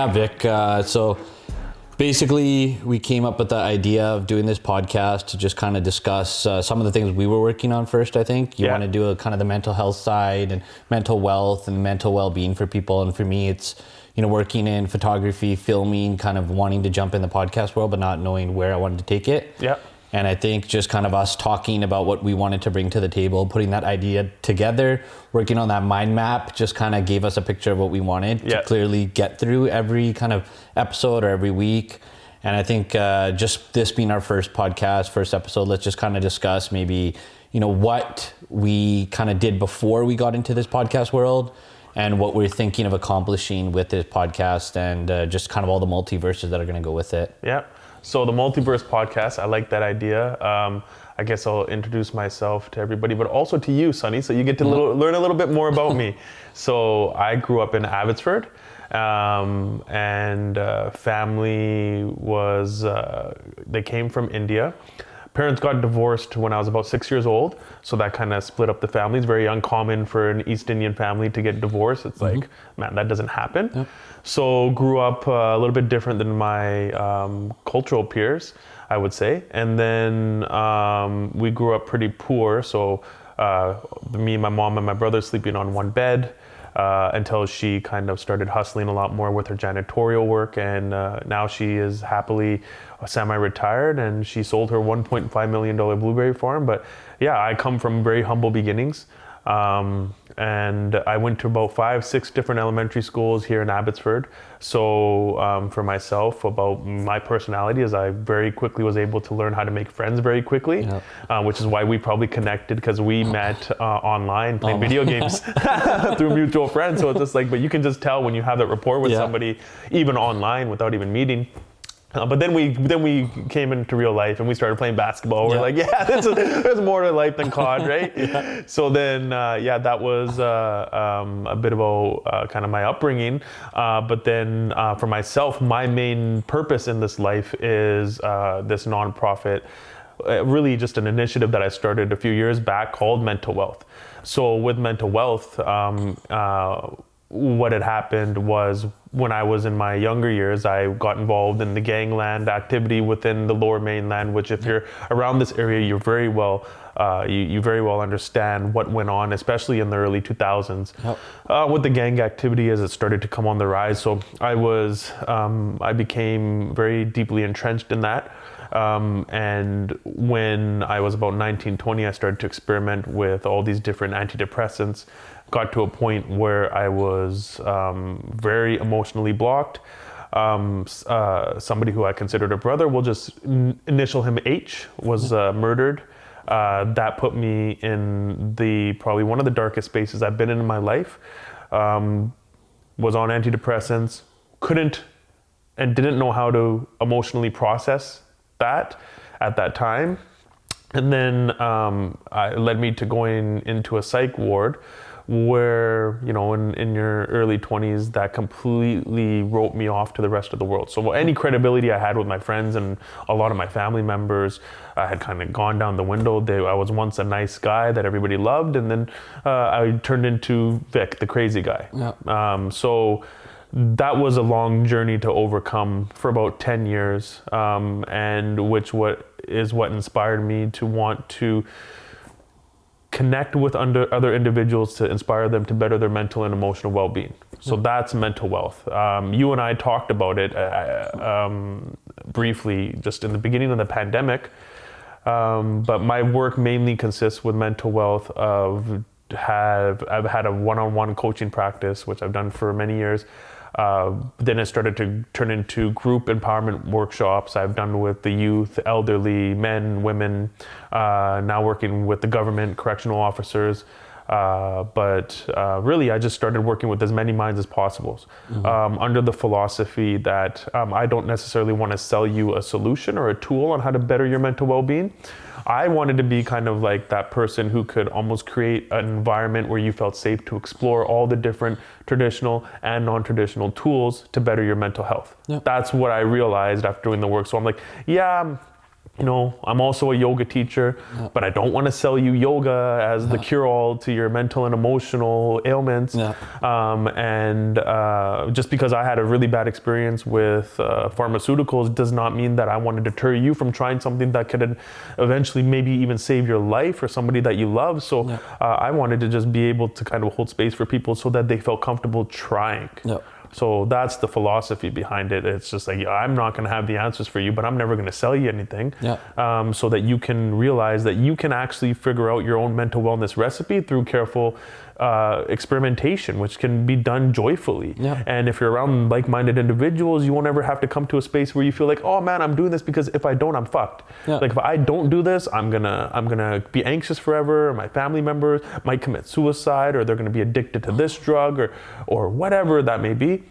Yeah, Vic. So basically, we came up with the idea of doing this podcast to just kind of discuss some of the things we were working on first, I think. You want to do a kind of the mental health side and mental wealth and mental well-being for people. And for me, it's, working in photography, filming, kind of wanting to jump in the podcast world, but not knowing where I wanted to take it. Yeah. And I think just kind of us talking about what we wanted to bring to the table, putting that idea together, working on that mind map, just kind of gave us a picture of what we wanted to clearly get through every kind of episode or every week. And I think just this being our first podcast, first episode, let's just kind of discuss maybe, what we kind of did before we got into this podcast world and what we're thinking of accomplishing with this podcast and just kind of all the multiverses that are going to go with it. Yeah. So the Multiverse podcast, I like that idea. I guess I'll introduce myself to everybody, but also to you, Sunny, so you get to learn a little bit more about me. So I grew up in Abbotsford, and family was, they came from India. Parents got divorced when I was about 6 years old, so that kind of split up the family. It's very uncommon for an East Indian family to get divorced. It's like, man, that doesn't happen. Yep. So grew up a little bit different than my cultural peers, I would say. And then we grew up pretty poor. So me, my mom, and my brother sleeping on one bed until she kind of started hustling a lot more with her janitorial work. And now she is happily semi-retired, and she sold her $1.5 million blueberry farm. But yeah, I come from very humble beginnings. And I went to about 5-6 different elementary schools here in Abbotsford. So for myself, about my personality is I very quickly was able to learn how to make friends very quickly, which is why we probably connected, because we met online playing video games through mutual friends. So it's just like, but you can just tell when you have that rapport with somebody, even online without even meeting. But then we came into real life and we started playing basketball. We're like, there's more to life than COD, right? So then, that was a bit of a kind of my upbringing. But then for myself, my main purpose in this life is this nonprofit, really just an initiative that I started a few years back called Mental Wealth. So with Mental Wealth, what had happened was when I was in my younger years, I got involved in the gangland activity within the Lower Mainland, which if you're around this area, you're very well, you very well understand what went on, especially in the early 2000s. With the gang activity as it started to come on the rise. So I became very deeply entrenched in that. And when I was about 19, 20, I started to experiment with all these different antidepressants. Got to a point where I was very emotionally blocked. Somebody who I considered a brother, we'll just initial him H, was murdered. That put me in probably one of the darkest spaces I've been in my life. Was on antidepressants, couldn't and didn't know how to emotionally process that at that time. And then it led me to going into a psych ward where, in your early 20s, that completely wrote me off to the rest of the world. So any credibility I had with my friends and a lot of my family members had kind of gone down the window. I was once a nice guy that everybody loved, and then I turned into Vic, the crazy guy. So that was a long journey to overcome for about 10 years, and what inspired me to want to connect with other individuals to inspire them to better their mental and emotional well-being. So that's Mental Wealth. You and I talked about it briefly just in the beginning of the pandemic, but my work mainly consists with Mental Wealth I've had a one-on-one coaching practice, which I've done for many years. Then it started to turn into group empowerment workshops I've done with the youth, elderly, men, women, now working with the government, correctional officers. But really, I just started working with as many minds as possible, under the philosophy that I don't necessarily want to sell you a solution or a tool on how to better your mental well-being. I wanted to be kind of like that person who could almost create an environment where you felt safe to explore all the different traditional and non-traditional tools to better your mental health. That's what I realized after doing the work. So I'm like, I'm also a yoga teacher, but I don't want to sell you yoga as the cure-all to your mental and emotional ailments. And just because I had a really bad experience with pharmaceuticals does not mean that I want to deter you from trying something that could eventually maybe even save your life or somebody that you love. So I wanted to just be able to kind of hold space for people so that they felt comfortable trying. So that's the philosophy behind it. It's just like, I'm not going to have the answers for you, but I'm never going to sell you anything. So that you can realize that you can actually figure out your own mental wellness recipe through careful experimentation, which can be done joyfully. And if you're around like-minded individuals, you won't ever have to come to a space where you feel like, oh man, I'm doing this because if I don't, I'm fucked. Like if I don't do this, I'm gonna be anxious forever. My family members might commit suicide, or they're gonna be addicted to this drug, or whatever that may be.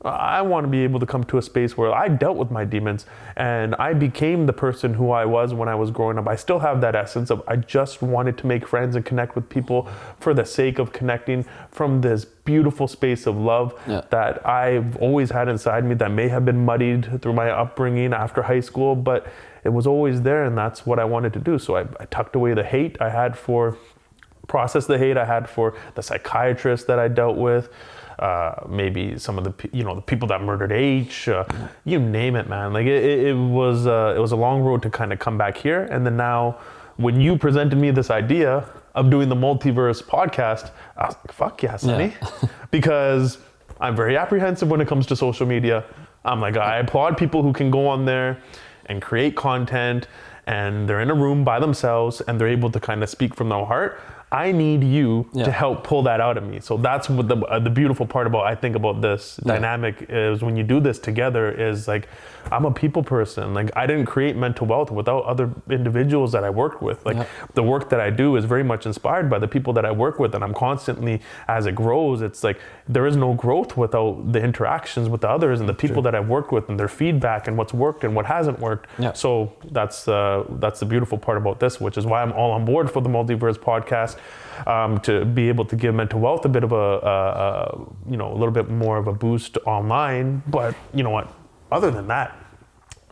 I want to be able to come to a space where I dealt with my demons and I became the person who I was when I was growing up. I still have that essence of I just wanted to make friends and connect with people for the sake of connecting from this beautiful space of love that I've always had inside me, that may have been muddied through my upbringing after high school, but it was always there, and that's what I wanted to do. So I tucked away the hate I had processed the hate I had for the psychiatrist that I dealt with, maybe some of the people that murdered H, you name it, man. Like it was a long road to kind of come back here. And then now when you presented me this idea of doing the Multiverse podcast, I was like, fuck yeah, Sunny. Because I'm very apprehensive when it comes to social media. I'm like, I applaud people who can go on there and create content and they're in a room by themselves and they're able to kind of speak from their heart. I need you to help pull that out of me. So that's what the beautiful part about this dynamic is, when you do this together, is like, I'm a people person. Like I didn't create mental wealth without other individuals that I worked with. Like the work that I do is very much inspired by the people that I work with, and I'm constantly, as it grows, it's like there is no growth without the interactions with the others and the people that I worked with and their feedback and what's worked and what hasn't worked. So that's the beautiful part about this, which is why I'm all on board for the Multiverse podcast. To be able to give mental wealth a bit of a little bit more of a boost online. But you know what? Other than that,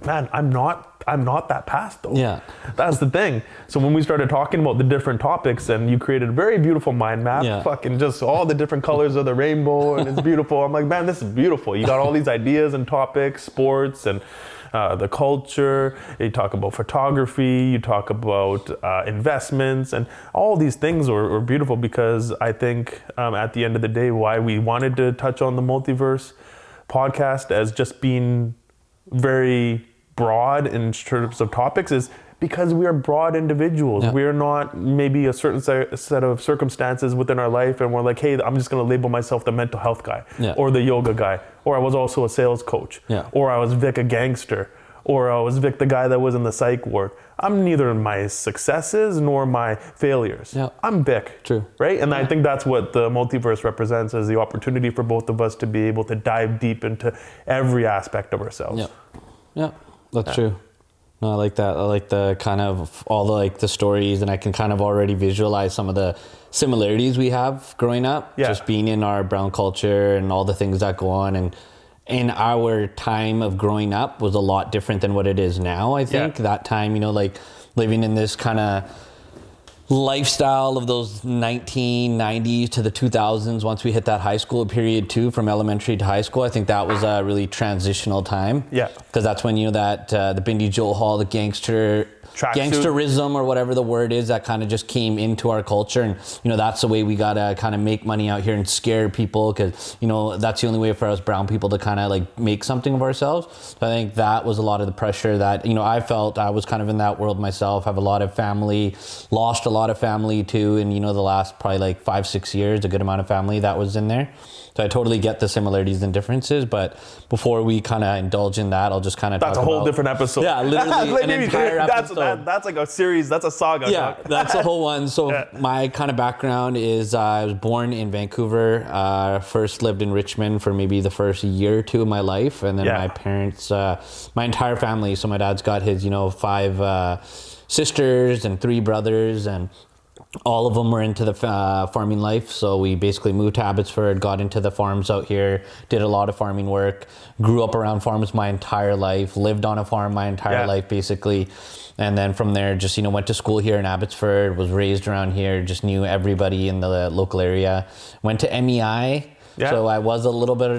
man, I'm not that past though. That's the thing. So when we started talking about the different topics, and you created a very beautiful mind map, fucking just all the different colors of the rainbow, and it's beautiful. I'm like, man, this is beautiful. You got all these ideas and topics, sports and the culture, you talk about photography, you talk about investments, and all these things are beautiful, because I think at the end of the day, why we wanted to touch on the Multiverse podcast as just being very broad in terms of topics is because we are broad individuals. We're not maybe a certain set of circumstances within our life and we're like, hey, I'm just going to label myself the mental health guy or the yoga guy, or I was also a sales coach, or I was Vick a gangster, or I was Vick the guy that was in the psych ward. I'm neither my successes nor my failures. I'm Vick. True. Right? And I think that's what the Multiverse represents, as the opportunity for both of us to be able to dive deep into every aspect of ourselves. That's true. No, I like that. I like the kind of all the stories, and I can kind of already visualize some of the similarities we have growing up, just being in our brown culture and all the things that go on. And in our time of growing up was a lot different than what it is now. I think that time, like living in this kind of lifestyle of those 1990s to the 2000s, once we hit that high school period too, from elementary to high school, I think that was a really transitional time. Because that's when, that the Bindi Joel Hall, the gangsterism or whatever the word is, that kind of just came into our culture. And, that's the way we got to kind of make money out here and scare people, because, that's the only way for us brown people to kind of like make something of ourselves. So I think that was a lot of the pressure that, I felt. I was kind of in that world myself, have a lot of family, lost a lot of family too. And, the last probably like 5-6 years, a good amount of family that was in there. So I totally get the similarities and differences, but before we kind of indulge in that, I'll just kind of talk about... That's a whole different episode. Yeah, literally an entire episode. That's like a series, that's a saga. Yeah, that's a whole one. So my kind of background is I was born in Vancouver, first lived in Richmond for maybe the first year or two of my life, and then my parents, my entire family, so my dad's got his, 5 sisters and 3 brothers, and all of them were into the farming life. So we basically moved to Abbotsford, got into the farms out here, did a lot of farming work, grew up around farms my entire life, lived on a farm my entire life, basically. And then from there, just, went to school here in Abbotsford, was raised around here, just knew everybody in the local area. Went to MEI. Yeah. So I was a little bit of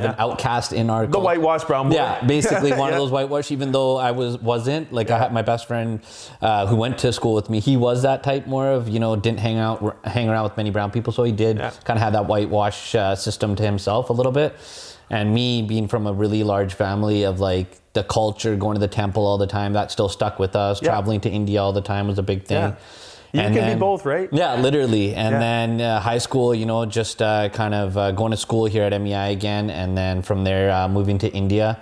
an outcast in our the whitewash brown boy. Yeah, basically one of those whitewash. Even though I wasn't. Like I had my best friend who went to school with me. He was that type more of didn't hang around with many brown people. So he did kind of have that whitewash system to himself a little bit. And me being from a really large family of like the culture, going to the temple all the time, that still stuck with us. Yeah. Traveling to India all the time was a big thing. Yeah. You can be both, right? Yeah, literally. And then high school, just kind of going to school here at MEI again. And then from there, moving to India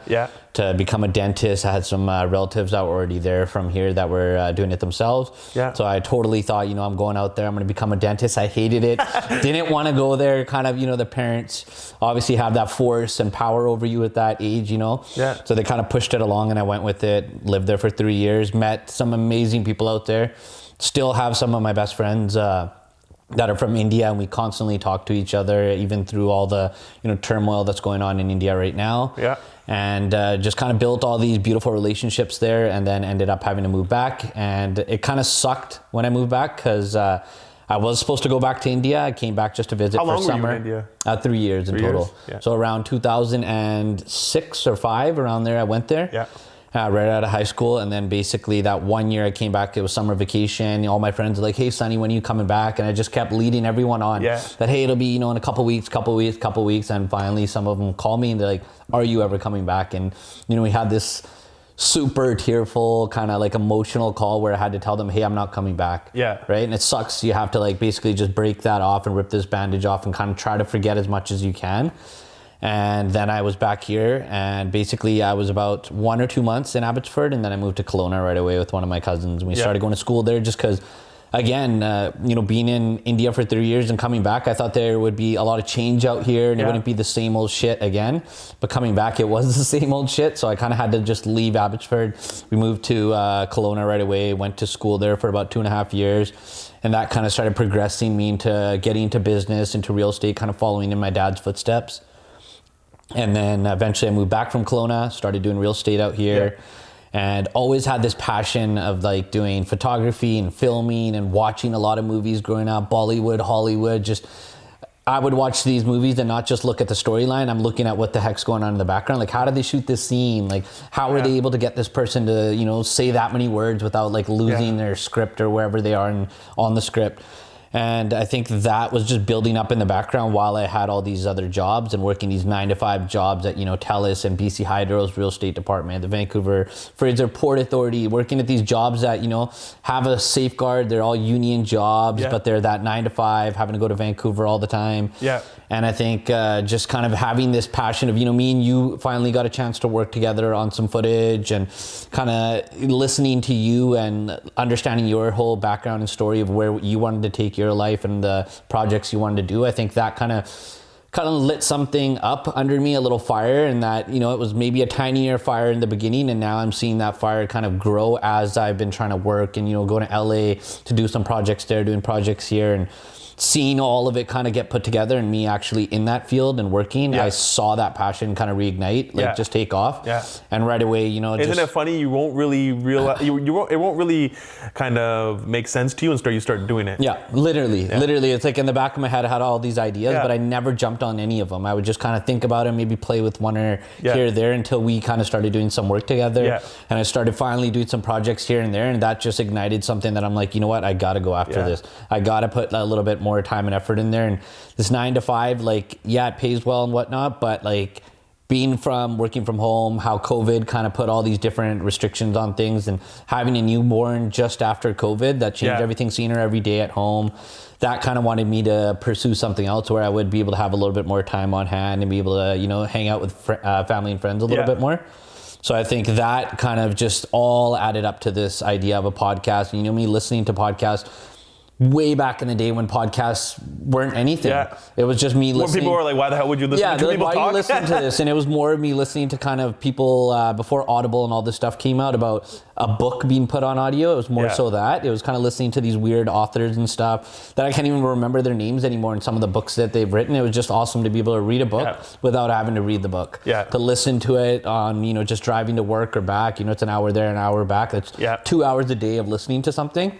to become a dentist. I had some relatives that were already there from here that were doing it themselves. Yeah. So I totally thought, I'm going out there. I'm going to become a dentist. I hated it. Didn't want to go there. Kind of, the parents obviously have that force and power over you at that age, Yeah. So they kind of pushed it along and I went with it. Lived there for 3 years. Met some amazing people out there. Still have some of my best friends that are from India, and we constantly talk to each other, even through all the turmoil that's going on in India right now. Yeah. And just kind of built all these beautiful relationships there, and then ended up having to move back. And it kind of sucked when I moved back because I was supposed to go back to India. I came back just to visit for summer. How long were you in India? 3 years in total. Yeah. So around 2006 or 5, around there, I went there. Yeah. Right out of high school, and then basically that 1 year I came back, it was summer vacation. All my friends were like, "Hey, Sunny, when are you coming back?" And I just kept leading everyone on that, hey, it'll be, in a couple weeks. And finally some of them call me and they're like, "Are you ever coming back?" And, we had this super tearful kind of like emotional call where I had to tell them, "Hey, I'm not coming back." Yeah. Right. And it sucks. You have to like basically just break that off and rip this bandage off and kind of try to forget as much as you can. And then I was back here, and basically I was about 1 or 2 months in Abbotsford, and then I moved to Kelowna right away with one of my cousins. And we started going to school there just because, again, being in India for 3 years and coming back, I thought there would be a lot of change out here and it wouldn't be the same old shit again. But coming back, it was the same old shit. So I kind of had to just leave Abbotsford. We moved to Kelowna right away, went to school there for about 2.5 years. And that kind of started progressing me into getting into business, into real estate, kind of following in my dad's footsteps. And then eventually I moved back from Kelowna, started doing real estate out here, and always had this passion of like doing photography and filming and watching a lot of movies growing up, Bollywood, Hollywood. Just I would watch these movies and not just look at the storyline. I'm looking at what the heck's going on in the background. Like, how did they shoot this scene? Like, how are they able to get this person to, say that many words without like losing their script or wherever they are on the script? And I think that was just building up in the background while I had all these other jobs and working these 9-to-5 jobs at, TELUS and BC Hydro's real estate department, the Vancouver Fraser Port Authority, working at these jobs that, have a safeguard. They're all union jobs, but they're that 9-to-5, having to go to Vancouver all the time. Yeah. And I think just kind of having this passion of, me and you finally got a chance to work together on some footage and kind of listening to you and understanding your whole background and story of where you wanted to take your life and the projects you wanted to do. I think that kind of lit something up under me, a little fire, and that, it was maybe a tinier fire in the beginning, and now I'm seeing that fire kind of grow as I've been trying to work and, going to LA to do some projects there, doing projects here, and seeing all of it kind of get put together and me actually in that field and working, I saw that passion kind of reignite, just take off. Yeah. And right away, Isn't it funny? You won't really realize, it won't really kind of make sense to you until you start doing it. Yeah, literally. It's like in the back of my head, I had all these ideas, but I never jumped on any of them. I would just kind of think about it, maybe play with one or here or there until we kind of started doing some work together. Yeah. And I started finally doing some projects here and there, and that just ignited something that I'm like, you know what? I got to go after this. I got to put a little bit more time and effort in there. And this 9-to-5, like, it pays well and whatnot, but like working from home, how COVID kind of put all these different restrictions on things, and having a newborn just after COVID, that changed everything, seeing her every day at home, that kind of wanted me to pursue something else where I would be able to have a little bit more time on hand and be able to, hang out with family and friends a little bit more. So I think that kind of just all added up to this idea of a podcast. Me listening to podcasts way back in the day when podcasts weren't anything. Yeah. It was just me listening. When people were like, why the hell would you listen to people why talk? you listen to this? And it was more of me listening to kind of people before Audible and all this stuff came out about a book being put on audio. It was more so that. It was kind of listening to these weird authors and stuff that I can't even remember their names anymore and some of the books that they've written. It was just awesome to be able to read a book without having to read the book. Yeah. To listen to it on, just driving to work or back. It's an hour there, an hour back. That's 2 hours a day of listening to something.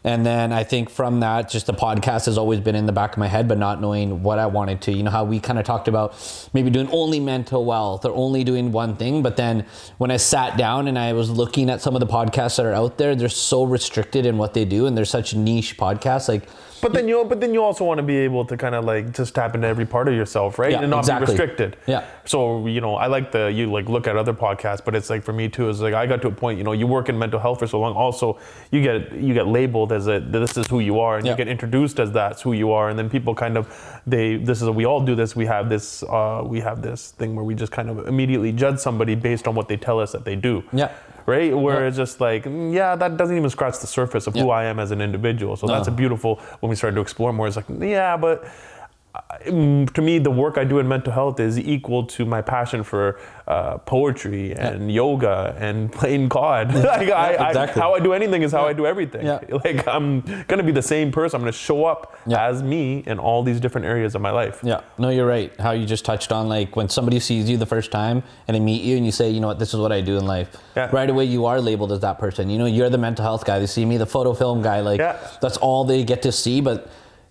And then I think from that, just the podcast has always been in the back of my head, but not knowing what I wanted to. You know how we kind of talked about maybe doing only mental wealth or only doing one thing. But then when I sat down and I was looking at some of the podcasts that are out there, they're so restricted in what they do. And they're such niche podcasts. But then you also want to be able to kind of like just tap into every part of yourself, right? And not be restricted. Yeah. So, I like you look at other podcasts, but it's like for me too, it's like I got to a point, you work in mental health for so long. Also, you get labeled as this is who you are, and you get introduced as that's who you are. And then people kind of, we all do this. We have this thing where we just kind of immediately judge somebody based on what they tell us that they do. Yeah. Right? Where it's just like, that doesn't even scratch the surface of who I am as an individual. So that's a beautiful, when we started to explore more, it's like, but to me, the work I do in mental health is equal to my passion for poetry and yoga and playing COD. Exactly. How I do anything is how I do everything. Yeah. Like, I'm going to be the same person. I'm going to show up as me in all these different areas of my life. Yeah. No, you're right. How you just touched on, like, when somebody sees you the first time and they meet you and you say, this is what I do in life. Yeah. Right away, you are labeled as that person. You're the mental health guy. They see me, the photo film guy. Like, that's all they get to see.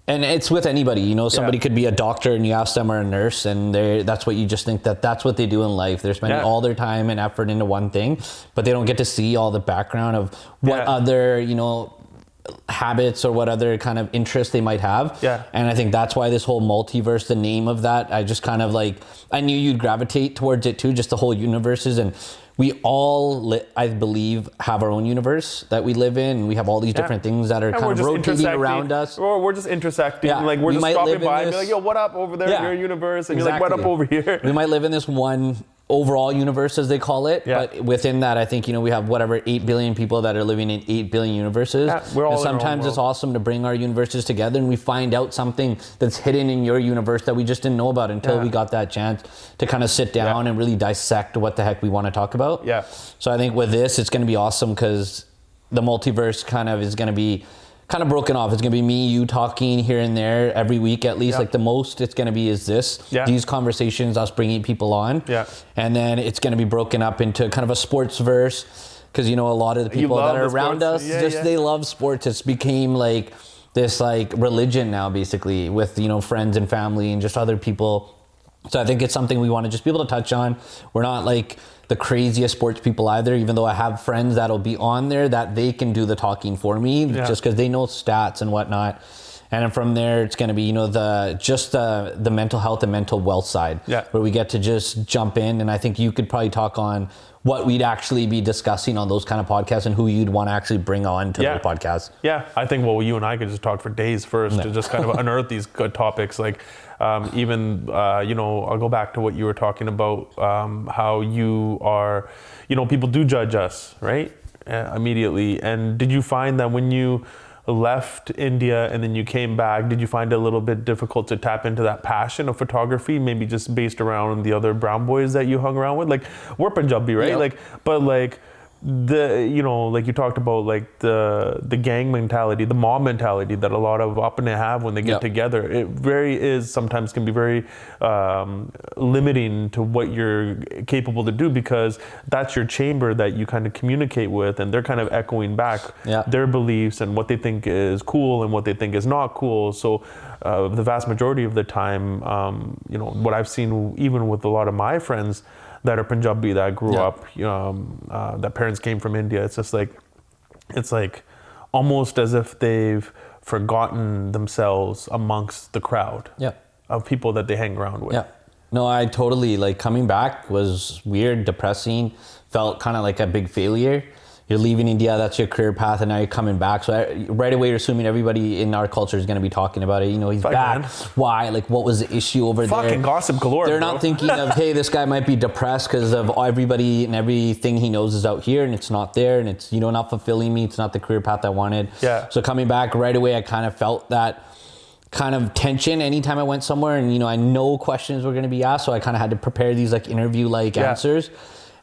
And it's with anybody, somebody could be a doctor and you ask them or a nurse and that's what you just think that's what they do in life. They're spending all their time and effort into one thing, but they don't get to see all the background of what other, habits or what other kind of interests they might have. Yeah. And I think that's why this whole multiverse, the name of that, I just kind of I knew you'd gravitate towards it too, just the whole universes. And we all, I believe, have our own universe that we live in. And we have all these different things that are kind of rotating around us. Or we're just intersecting. Yeah. Like we're just stopping by and be like, yo, what up over there in your universe? And you're like, what up over here? We might live in this one overall universe, as they call it. Yeah. But within that, I think, we have 8 billion people that are living in 8 billion universes. Yeah, we're all and sometimes it's awesome to bring our universes together and we find out something that's hidden in your universe that we just didn't know about until we got that chance to kind of sit down and really dissect what the heck we want to talk about. Yeah. So I think with this, it's going to be awesome because the multiverse kind of is going to be kind of broken off. It's going to be me, you talking here and there every week at least. Like the most it's going to be is these conversations, us bringing people on. Yeah. And then it's going to be broken up into kind of a sports verse because, a lot of the people that are around us, they love sports. It's became like this religion now basically with, friends and family and just other people. So I think it's something we want to just be able to touch on. We're not the craziest sports people either, even though I have friends that'll be on there that they can do the talking for me just because they know stats and whatnot. And then from there, it's going to be, the mental health and mental wealth side where we get to just jump in. And I think you could probably talk on what we'd actually be discussing on those kind of podcasts and who you'd want to actually bring on to the podcast. Yeah, I think, you and I could just talk for days first to just kind of unearth these good topics. I'll go back to what you were talking about, how you are, people do judge us, right? Immediately. And did you find that when you left India and then you came back, did you find it a little bit difficult to tap into that passion of photography, maybe just based around the other brown boys that you hung around with? We're Punjabi, right? Yep. Like you talked about the gang mentality, the mob mentality that a lot of Apne have when they get together. It sometimes can be very limiting to what you're capable to do because that's your chamber that you kind of communicate with and they're kind of echoing back their beliefs and what they think is cool and what they think is not cool. So the vast majority of the time, what I've seen even with a lot of my friends that are Punjabi that grew up, that parents came from India. It's just it's almost as if they've forgotten themselves amongst the crowd of people that they hang around with. Yeah. No, I totally, coming back was weird, depressing, felt kind of like a big failure. you're leaving India, that's your career path, and now you're coming back. So right away, you're assuming everybody in our culture is going to be talking about it. You know, he's back. Man. Why? Like, what was the issue over there? Fucking gossip galore. They're not thinking of, hey, this guy might be depressed because of everybody and everything he knows is out here, and it's not there, and it's, you know, not fulfilling me. It's not the career path I wanted. Yeah. So coming back right away, I kind of felt that kind of tension anytime I went somewhere, and, you know, I know questions were going to be asked, so I kind of had to prepare these like interview-like answers.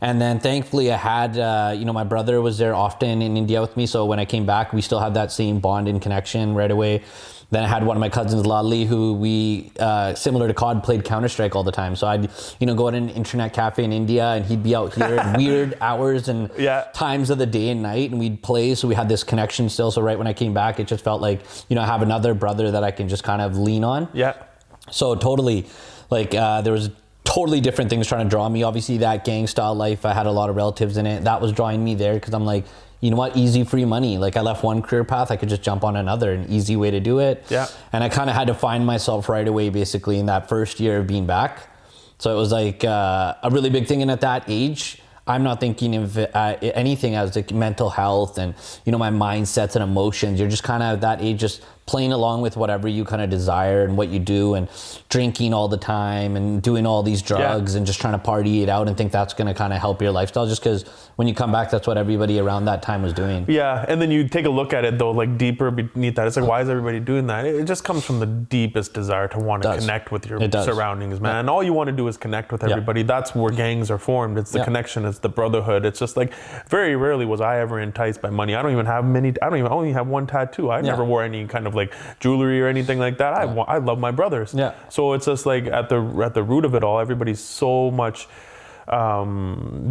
And then thankfully I had, you know, my brother was there often in India with me. So when I came back, we still had that same bond and connection right away. Then I had one of my cousins, Lali, who we, similar to COD, played Counter-Strike all the time. So I'd, you know, go to an internet cafe in India, and he'd be out here at weird hours and times of the day and night, and we'd play. So we had this connection still. So right when I came back, it just felt like, you know, I have another brother that I can just kind of lean on. Yeah. So totally, like, there was totally different things trying to draw me. Obviously that gang style life, I had a lot of relatives in it. That was drawing me there because I'm like, you know what, easy free money. Like, I left one career path, I could just jump on another, an easy way to do it. Yeah. And I kind of had to find myself right away, basically, in that first year of being back. So it was like a really big thing. And at that age, I'm not thinking of anything as like mental health and, you know, my mindsets and emotions. You're just kind of at that age, just playing along with whatever you kind of desire and what you do, and drinking all the time and doing all these drugs and just trying to party it out and think that's going to kind of help your lifestyle, just because when you come back, that's what everybody around that time was doing. Yeah, and then you take a look at it though, like deeper beneath that. It's like, why is everybody doing that? It just comes from the deepest desire to want to connect with your surroundings, man. And all you want to do is connect with everybody. That's where gangs are formed. It's the connection, it's the brotherhood. It's just like, very rarely was I ever enticed by money. I only have one tattoo. I never wore any kind of like jewelry or anything like that. I love my brothers. Yeah. So it's just like at the root of it all, everybody's so much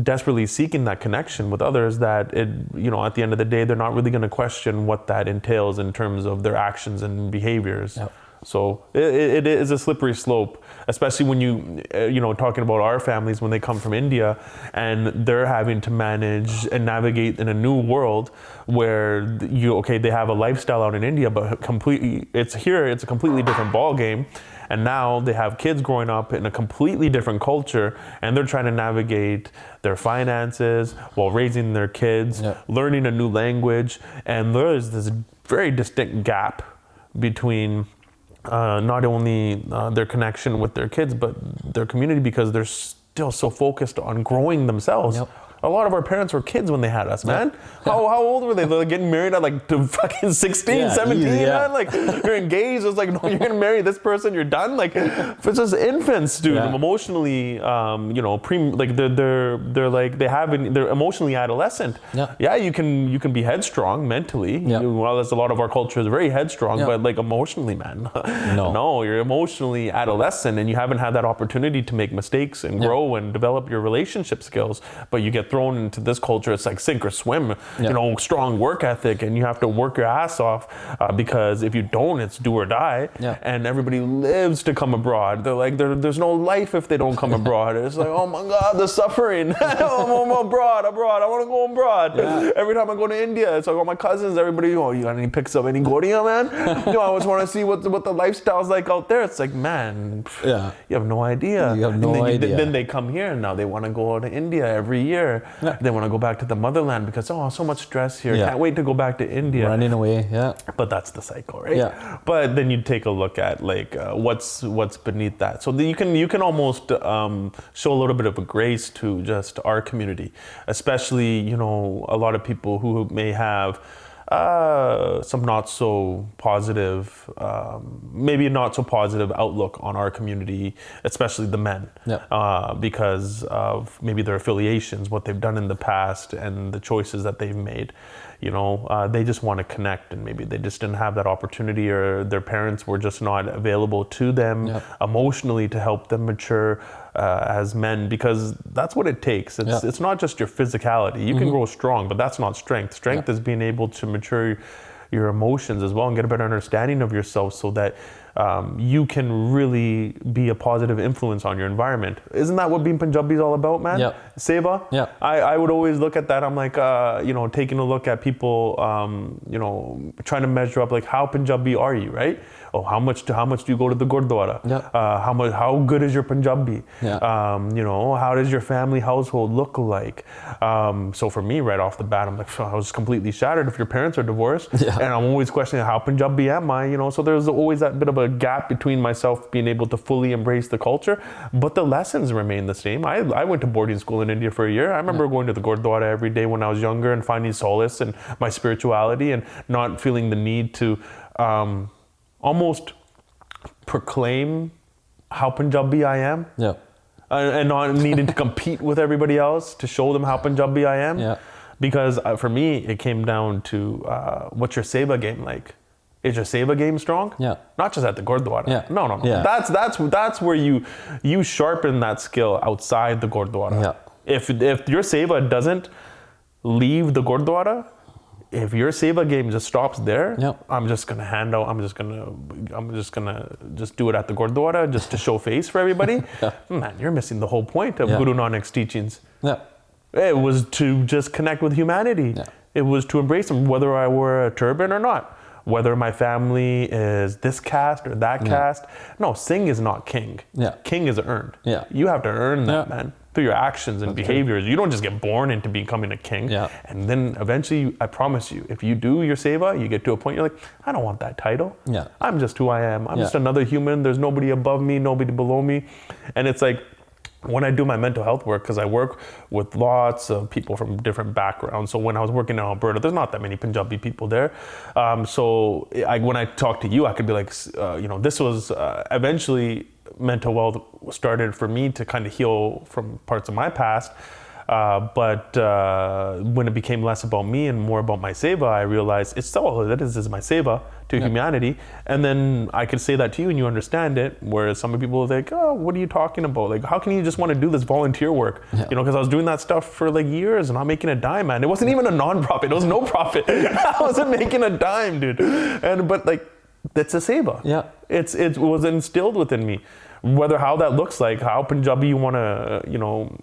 desperately seeking that connection with others that it, you know, at the end of the day, they're not really going to question what that entails in terms of their actions and behaviors. Yep. So it is a slippery slope, especially when you know, talking about our families when they come from India and they're having to manage and navigate in a new world where they have a lifestyle out in India, but it's a completely different ball game. And now they have kids growing up in a completely different culture, and they're trying to navigate their finances while raising their kids, learning a new language. And there's this very distinct gap between not only their connection with their kids, but their community, because they're still so focused on growing themselves. Yep. A lot of our parents were kids when they had us, man. Yeah. How old were they? They're like getting married at like fucking 16, 17, man. Like, you're engaged. It's like, no, you're gonna marry this person, you're done. Like, it's just infants, dude. Emotionally, you know, they're emotionally adolescent. Yeah, you can be headstrong mentally. Well, as a lot of our culture is very headstrong, but like emotionally, man. No, you're emotionally adolescent, and you haven't had that opportunity to make mistakes and grow and develop your relationship skills. But you get thrown into this culture, it's like sink or swim, you know, strong work ethic, and you have to work your ass off because if you don't, it's do or die. And everybody lives to come abroad. They're like, there's no life if they don't come abroad. It's like, oh my God, the suffering. I'm abroad, I want to go abroad. Every time I go to India, it's like all my cousins, everybody, oh, you got any pics of any Godia, man? You know, I always want to see what the lifestyle's like out there. It's like, man, you have no idea. You have no idea. Then they come here, and now they want to go to India every year. They want to go back to the motherland because, so much stress here. Can't wait to go back to India. Running away, But that's the cycle, right? But then you take a look at like what's beneath that. So you can almost show a little bit of a grace to just our community, especially, you know, a lot of people who may have some not so positive, maybe not so positive outlook on our community, especially the men, because of maybe their affiliations, what they've done in the past, and the choices that they've made. You know, they just want to connect, and maybe they just didn't have that opportunity, or their parents were just not available to them emotionally to help them mature as men, because that's what it takes. It's not just your physicality. You can grow strong, but that's not strength. Strength is being able to mature your emotions as well and get a better understanding of yourself, so that you can really be a positive influence on your environment. Isn't that what being Punjabi is all about, man? Yep. Seva? Yeah. I would always look at that. I'm like, taking a look at people, trying to measure up, like, how Punjabi are you, right? Oh, how much do you go to the Gurdwara? Yep. How good is your Punjabi? Yeah. How does your family household look like? So for me, right off the bat, I'm like, I was completely shattered if your parents are divorced. Yeah. And I'm always questioning, how Punjabi am I? So there's always that bit of a gap between myself being able to fully embrace the culture, but the lessons remain the same. I went to boarding school in India for a year. I remember going to the Gurdwara every day when I was younger and finding solace in my spirituality and not feeling the need to almost proclaim how Punjabi I am. Yeah. And not needing to compete with everybody else to show them how Punjabi I am. Yeah. Because for me, it came down to what's your seva game like? Is your seva game strong? Yeah. Not just at the Gurdwara. Yeah. No. Yeah. That's where you sharpen that skill outside the Gurdwara. Yeah. If your seva doesn't leave the Gurdwara, if your seva game just stops there, Yep. I'm just gonna do it at the Gurdwara just to show face for everybody. Yeah. Man, you're missing the whole point of Yeah. Guru Nanak's teachings. Yeah. It was to just connect with humanity. Yeah. It was to embrace them, whether I wore a turban or not. Whether my family is this caste or that caste. No, Singh is not king. Yeah. King is earned. Yeah. You have to earn that, Yeah. man, through your actions and behaviors. You don't just get born into becoming a king. Yeah. And then eventually, I promise you, if you do your seva, you get to a point, you're like, I don't want that title. Yeah. I'm just who I am. I'm Yeah. just another human. There's nobody above me, nobody below me. And it's like, when I do my mental health work, because I work with lots of people from different backgrounds. So when I was working in Alberta, there's not that many Punjabi people there. When I talk to you, I could be like, this was eventually mental wealth started for me to kind of heal from parts of my past. But when it became less about me and more about my seva, I realized it's all that is my seva to humanity. And then I could say that to you and you understand it. Whereas some people are like, oh, what are you talking about? Like, how can you just want to do this volunteer work? Yeah. Because I was doing that stuff for like years and not making a dime, man. It wasn't even a non-profit. It was no profit. I wasn't making a dime, dude. But like, that's a seva. Yeah. It was instilled within me. Whether how that looks like, how Punjabi you want to,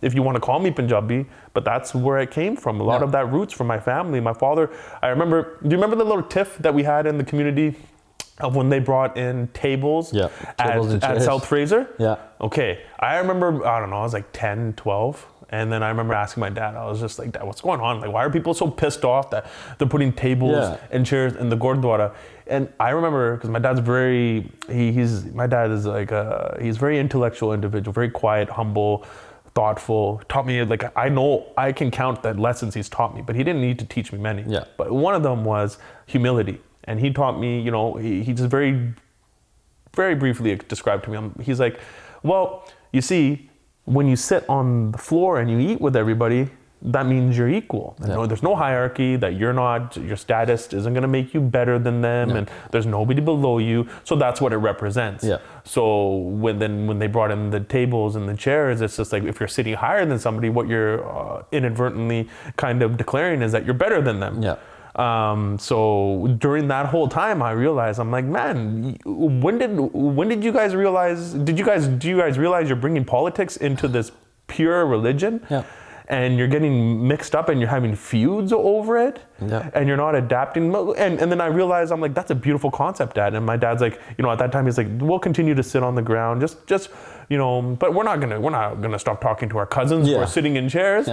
if you want to call me Punjabi, but that's where it came from. A lot of that roots from my family. My father, do you remember the little tiff that we had in the community of when they brought in tables, at South Fraser? Yeah. Okay. I remember, I don't know, I was like 10, 12. And then I remember asking my dad, I was just like, Dad, what's going on? Like, why are people so pissed off that they're putting tables and chairs in the Gurdwara? And I remember, because my dad's he's a very intellectual individual, very quiet, humble, thoughtful, taught me, like, I know I can count the lessons he's taught me, but he didn't need to teach me many. Yeah. But one of them was humility. And he taught me, he just very, very briefly described to me, he's like, well, you see, when you sit on the floor and you eat with everybody, that means you're equal. Yeah. There's no hierarchy, that your status isn't going to make you better than them, and there's nobody below you. So that's what it represents. Yeah. So when they brought in the tables and the chairs, it's just like, if you're sitting higher than somebody, what you're inadvertently kind of declaring is that you're better than them. Yeah. So during that whole time, I realized, I'm like, man, when did you guys realize? Do you guys realize you're bringing politics into this pure religion? Yeah. And you're getting mixed up and you're having feuds over it, and you're not adapting. And then I realized, I'm like, that's a beautiful concept, Dad. And my dad's like, at that time he's like, we'll continue to sit on the ground, just but we're not gonna stop talking to our cousins who are sitting in chairs,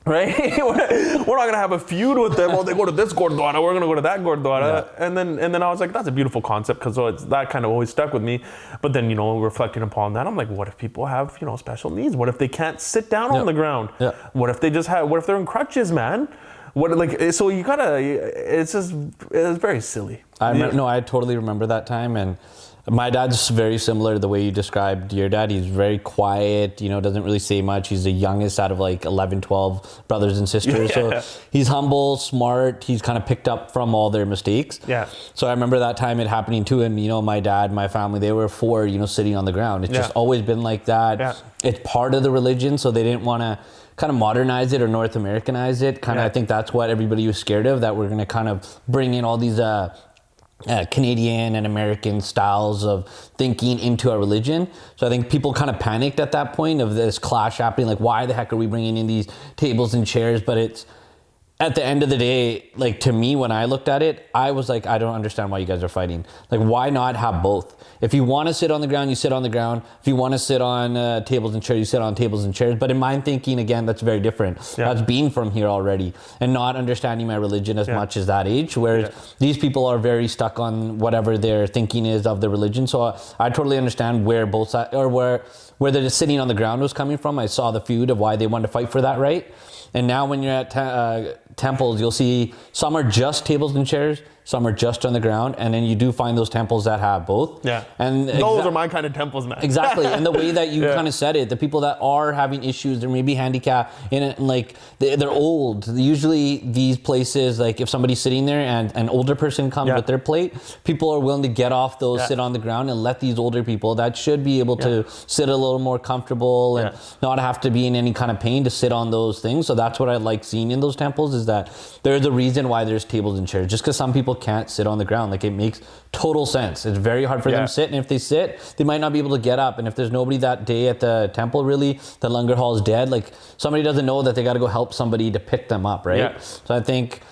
right? We're not gonna have a feud with them. Oh, they go to this Gurdwara, we're gonna go to that Gurdwara, and then I was like, that's a beautiful concept, because that kind of always stuck with me. But then reflecting upon that, I'm like, what if people have special needs? What if they can't sit down on the ground? Yeah. What if they're in crutches, man? So you gotta. It's very silly. I totally remember that time, and my dad's very similar to the way you described your dad. He's very quiet, doesn't really say much. He's the youngest out of like 11, 12 brothers and sisters. So he's humble, smart. He's kind of picked up from all their mistakes. Yeah. So I remember that time it happening to him. My dad, my family, they were four, sitting on the ground. It's just always been like that. Yeah. It's part of the religion, so they didn't want to kind of modernize it or North Americanize it. I think that's what everybody was scared of, that we're going to kind of bring in all these Canadian and American styles of thinking into a religion. So I think people kind of panicked at that point of this clash happening. Like, why the heck are we bringing in these tables and chairs? But it's, at the end of the day, like, to me, when I looked at it, I was like, I don't understand why you guys are fighting. Like, why not have both? If you want to sit on the ground, you sit on the ground. If you want to sit on tables and chairs, you sit on tables and chairs. But in my thinking, again, that's very different. Yeah. That's being from here already and not understanding my religion as much as that age. Whereas these people are very stuck on whatever their thinking is of the religion. So I totally understand where both sides, or where they're just sitting on the ground was coming from. I saw the feud of why they wanted to fight for that right. And now when you're at temples, you'll see some are just tables and chairs, some are just on the ground, and then you do find those temples that have both. Yeah, and those are my kind of temples, man. Exactly, and the way that you kind of said it, the people that are having issues, they're maybe handicapped, and like they're old. Usually these places, like if somebody's sitting there and an older person comes with their plate, people are willing to get off those, sit on the ground, and let these older people that should be able to sit a little more comfortable and not have to be in any kind of pain to sit on those things. So that's what I like seeing in those temples, is that there's a reason why there's tables and chairs. Just because some people can't sit on the ground, like, it makes total sense. It's very hard for them to sit, and if they sit, they might not be able to get up. And if there's nobody that day at the temple, really, the langar hall is dead, like, somebody doesn't know that they got to go help somebody to pick them up, right? So I think,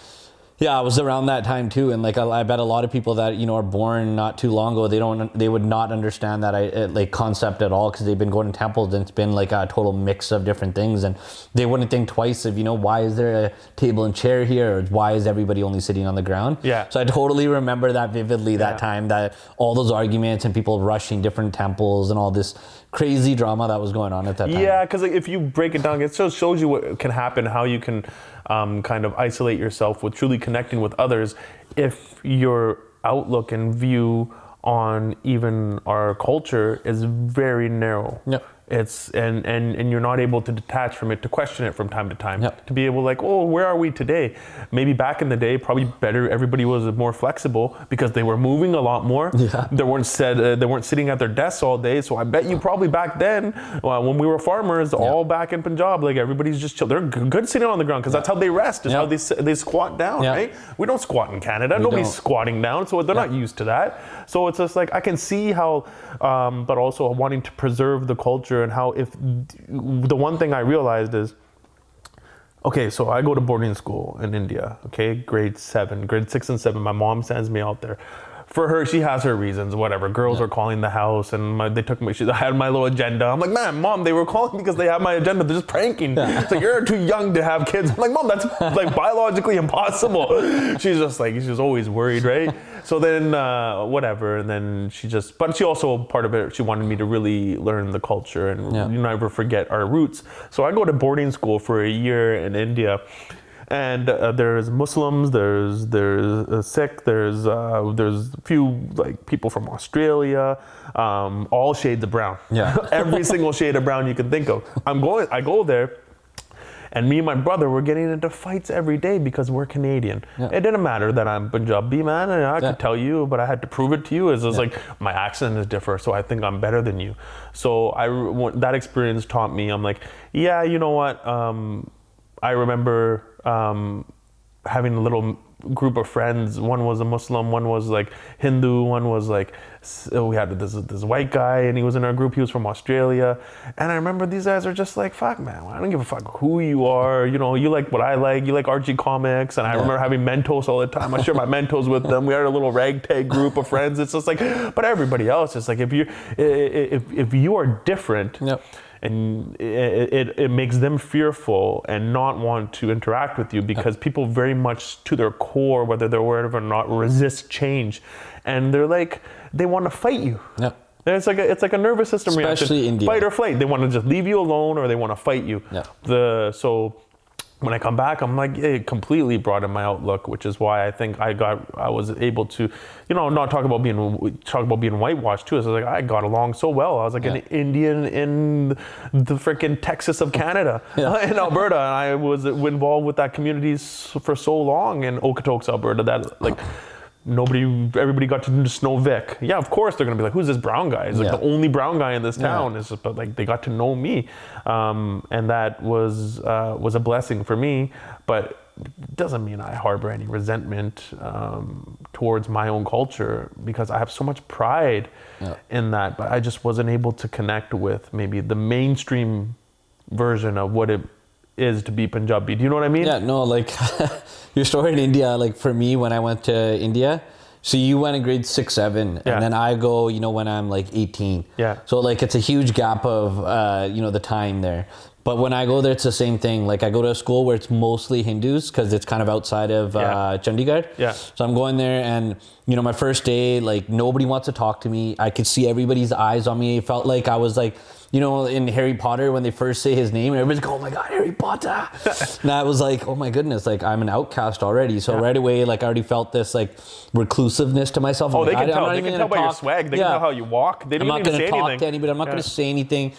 I was around that time too, and like I bet a lot of people that are born not too long ago, they would not understand that like concept at all, because they've been going to temples and it's been like a total mix of different things, and they wouldn't think twice of why is there a table and chair here, or why is everybody only sitting on the ground. So I totally remember that vividly, that time, that all those arguments and people rushing different temples and all this crazy drama that was going on at that time. Because if you break it down, it just shows you what can happen, how you can kind of isolate yourself with truly connecting with others if your outlook and view on even our culture is very narrow. It's and you're not able to detach from it, to question it from time to time, to be able like, oh, where are we today? Maybe back in the day, probably better. Everybody was more flexible because they were moving a lot more. They weren't sitting at their desks all day. So I bet you probably back then, when we were farmers, all back in Punjab, like everybody's just chill. They're good sitting on the ground because that's how they rest. Is how they squat down, right? We don't squat in Canada. Nobody's squatting down, so they're not used to that. So it's just like I can see how, but also wanting to preserve the culture. And how, if the one thing I realized is, okay, so I go to boarding school in India, okay, grade 6 and 7, my mom sends me out there. For her, she has her reasons, whatever. Girls are calling the house, and they took me. I had my little agenda. I'm like, man, mom, they were calling because they have my agenda. They're just pranking. It's like, you're too young to have kids. I'm like, mom, that's like biologically impossible. She's just like, she's always worried, right? So then, whatever. And then but she also, part of it, she wanted me to really learn the culture and never forget our roots. So I go to boarding school for a year in India. And there's Muslims, there's Sikh, there's a few like people from Australia, all shades of brown. Every single shade of brown you can think of. I go there, and me and my brother were getting into fights every day because we're Canadian. It didn't matter that I'm Punjabi, man, and I could tell you, but I had to prove it to you. It's like my accent is different, so I think I'm better than you. So that experience taught me. I'm like, yeah, you know what? I remember having a little group of friends. One was a Muslim, one was like Hindu, one was like, we had this white guy, and he was in our group. He was from Australia. And I remember these guys are just like, fuck, man, I don't give a fuck who you are. You like what I like. You like Archie comics. And I remember having Mentos all the time. I share my Mentos with them. We had a little ragtag group of friends. It's just like, but everybody else, it's like, if you are different, and it makes them fearful and not want to interact with you, because people very much to their core, whether they're aware of it or not, resist change, and they're like, they want to fight you. And it's like a nervous system reaction. Especially India. Fight or flight. They want to just leave you alone, or they want to fight you. So when I come back, I'm like, it completely broadened my outlook, which is why I think I was able to, not talk about being whitewashed too. So like, I got along so well. I was like an Indian in the freaking Texas of Canada, in Alberta. And I was involved with that community for so long in Okotoks, Alberta, that like, everybody got to know Vick. Yeah, of course they're gonna be like, who's this brown guy? He's like the only brown guy in this town. It's just, but like they got to know me, and that was a blessing for me. But doesn't mean I harbor any resentment towards my own culture, because I have so much pride in that. But I just wasn't able to connect with maybe the mainstream version of what it is to be Punjabi. Do you know what I mean? Yeah, no, like your story in India, like for me, when I went to India, so you went in grade 6, 7, and then I go, when I'm like 18. Yeah. So like it's a huge gap of, the time there. But when I go there, it's the same thing. Like I go to a school where it's mostly Hindus because it's kind of outside of Chandigarh. Yeah. So I'm going there and, my first day, like nobody wants to talk to me. I could see everybody's eyes on me. It felt like I was like, in Harry Potter when they first say his name, everybody's going, oh my God, Harry Potter. And I was like, oh my goodness, like I'm an outcast already. So right away, like I already felt this like reclusiveness to myself. Oh, like, they can tell. They can tell by your swag. They can tell how you walk. They don't even say anything. I'm not going to talk to anybody. I'm not going to say anything.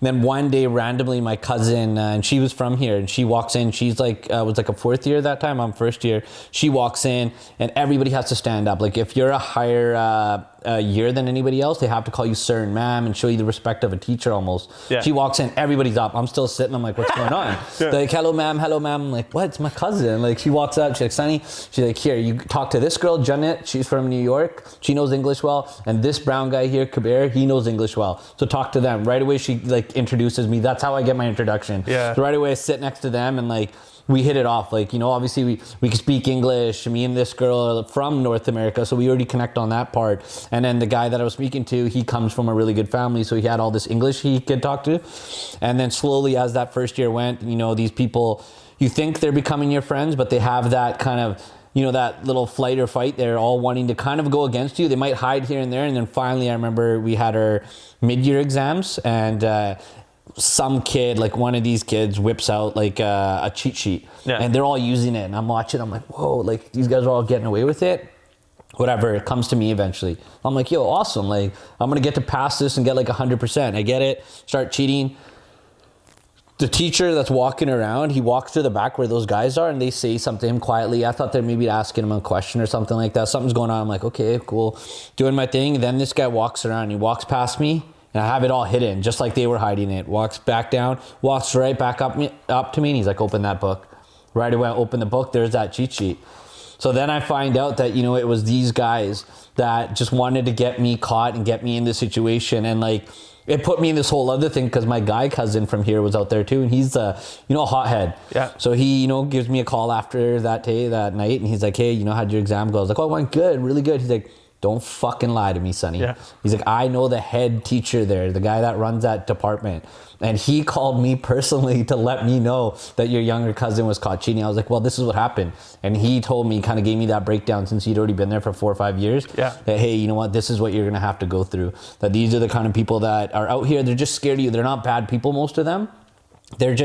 Then one day, randomly, my cousin, and she was from here, and she walks in. She's like, was like a 4th year that time. I'm 1st year. She walks in, and everybody has to stand up. Like if you're a higher year than anybody else, they have to call you sir and ma'am and show you the respect of a teacher almost. Yeah. She walks in, everybody's up. I'm still sitting. I'm like, what's going on? Like, hello, ma'am. I'm like, what? It's my cousin. Like she walks up. She's like, Sunny. She's like, here, you talk to this girl, Janet. She's from New York. She knows English well. And this brown guy here, Kabir, he knows English well. So talk to them. Right away, she like introduces me. That's how I get my introduction. Yeah. So right away, I sit next to them and like, we hit it off. Like, obviously we could speak English. Me and this girl are from North America, so we already connect on that part. And then the guy that I was speaking to, he comes from a really good family, so he had all this English he could talk to. And then slowly, as that first year went, these people, you think they're becoming your friends, but they have that kind of, that little flight or fight. They're all wanting to kind of go against you. They might hide here and there. And then finally, I remember we had our mid-year exams, and some kid, like one of these kids, whips out like a cheat sheet, and they're all using it, and I'm watching. I'm like, whoa, like these guys are all getting away with it. Whatever, it comes to me eventually. I'm like, yo, awesome, like I'm gonna get to pass this and get like 100%. I get it, start cheating. The teacher that's walking around, he walks to the back where those guys are, and they say something to him quietly. I thought they're maybe asking him a question or something like that. Something's going on. I'm like, okay, cool, doing my thing. And then this guy walks around, he walks past me, and I have it all hidden, just like they were hiding it. Walks back down, walks right back up to me, and he's like, open that book. Right away, I open the book, there's that cheat sheet. So then I find out that, it was these guys that just wanted to get me caught and get me in this situation. And like, it put me in this whole other thing because my guy cousin from here was out there too. And he's a hothead. Yeah. So he, gives me a call after that night. And he's like, hey, how'd your exam go? I was like, oh, it went good, really good. He's like, don't fucking lie to me, Sunny. Yeah. He's like, I know the head teacher there, the guy that runs that department. And he called me personally to let me know that your younger cousin was caught cheating. I was like, well, this is what happened. And he told me, kind of gave me that breakdown since he'd already been there for 4 or 5 years. Yeah. That, hey, you know what? This is what you're going to have to go through. That these are the kind of people that are out here. They're just scared of you. They're not bad people, most of them. They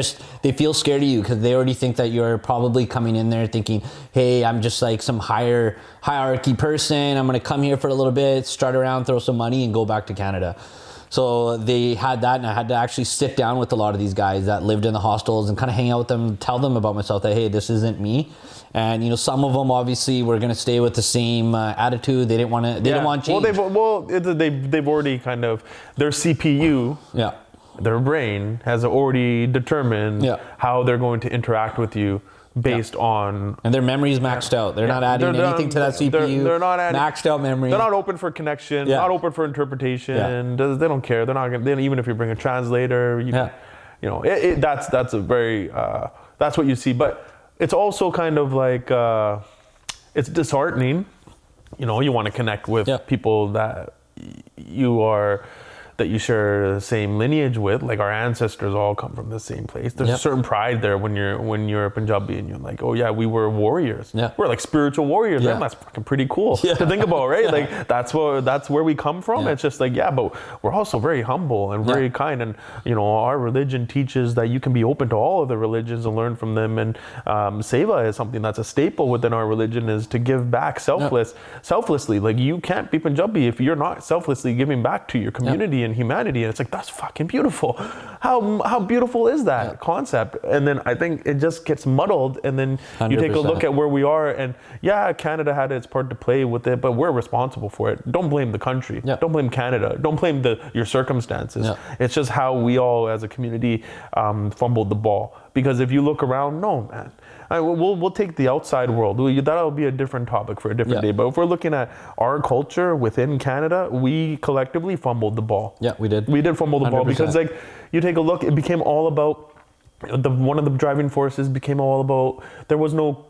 feel scared of you because they already think that you're probably coming in there thinking, hey, I'm just like some higher hierarchy person. I'm going to come here for a little bit, start around, throw some money and go back to Canada. So they had that, and I had to actually sit down with a lot of these guys that lived in the hostels and kind of hang out with them, tell them about myself that, hey, this isn't me. And, some of them obviously were going to stay with the same attitude. They didn't want change. They've already kind of, their CPU. Yeah. Their brain has already determined how they're going to interact with you based on... And their memory's maxed out. They're not adding anything to that CPU. They're not adding... Maxed out memory. They're not open for connection, not open for interpretation. They don't care. They're not going to... Even if you bring a translator, that's a very... that's what you see. But it's also kind of like... it's disheartening. You want to connect with people that you share the same lineage with, like our ancestors all come from the same place. There's a certain pride there when you're a Punjabi and you're like, oh yeah, we were warriors. Yeah. We're like spiritual warriors. Yeah. That's fucking pretty cool to think about, right? Like that's where we come from. Yeah. It's just like, but we're also very humble and very kind. And our religion teaches that you can be open to all of the religions and learn from them. And seva is something that's a staple within our religion, is to give back selflessly. Like you can't be Punjabi if you're not selflessly giving back to your community and humanity. And it's like, that's fucking beautiful. How beautiful is that concept? And then I think it just gets muddled, and then 100%. You take a look at where we are, and Canada had its part to play with it, but we're responsible for it. Don't blame the country. Don't blame Canada. Don't blame your circumstances. It's just how we all as a community fumbled the ball. Because if you look around, no, man. We'll take the outside world. That'll be a different topic for a different day. But if we're looking at our culture within Canada, we collectively fumbled the ball. Yeah, we did. We did fumble the 100%. ball because, like, you take a look, it became all about, one of the driving forces became all about, there was no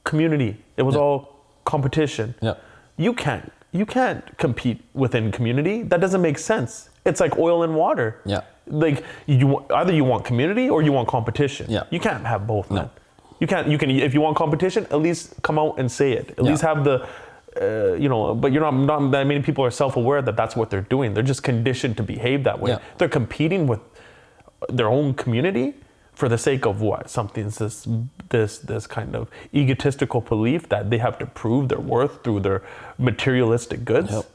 community. It was all competition. Yeah. You can't compete within community. That doesn't make sense. It's like oil and water. Yeah. Like, either you want community or you want competition. Yeah. You can't have both, man. No. You can, if you want competition, at least come out and say it. At least have the, but you're not that many people are self-aware that that's what they're doing. They're just conditioned to behave that way. Yeah. They're competing with their own community for the sake of what? Something's this kind of egotistical belief that they have to prove their worth through their materialistic goods. Yep.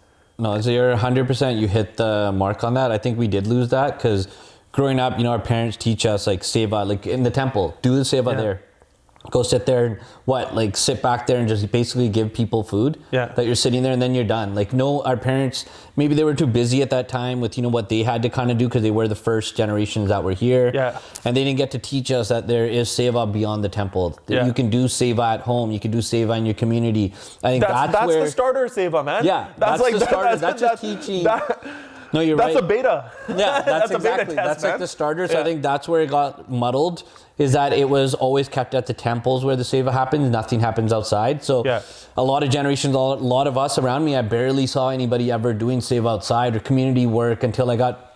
No, so you're 100%, you hit the mark on that. I think we did lose that because growing up, our parents teach us like seva, like in the temple, do the seva there. Go sit there and sit back there and just basically give people food that you're sitting there and then you're done. Like, no, our parents, maybe they were too busy at that time with, what they had to kind of do because they were the first generations that were here. Yeah. And they didn't get to teach us that there is seva beyond the temple. Yeah. You can do seva at home. You can do seva in your community. I think that's where, the starter seva, man. Yeah, that's like the starter. That's just teaching. No, you're right. That's a beta. Yeah, that's a exactly. beta test, that's man. like the starter. So I think that's where it got muddled, is that it was always kept at the temples where the seva happens. Nothing happens outside. So a lot of generations, a lot of us around me, I barely saw anybody ever doing seva outside or community work until I got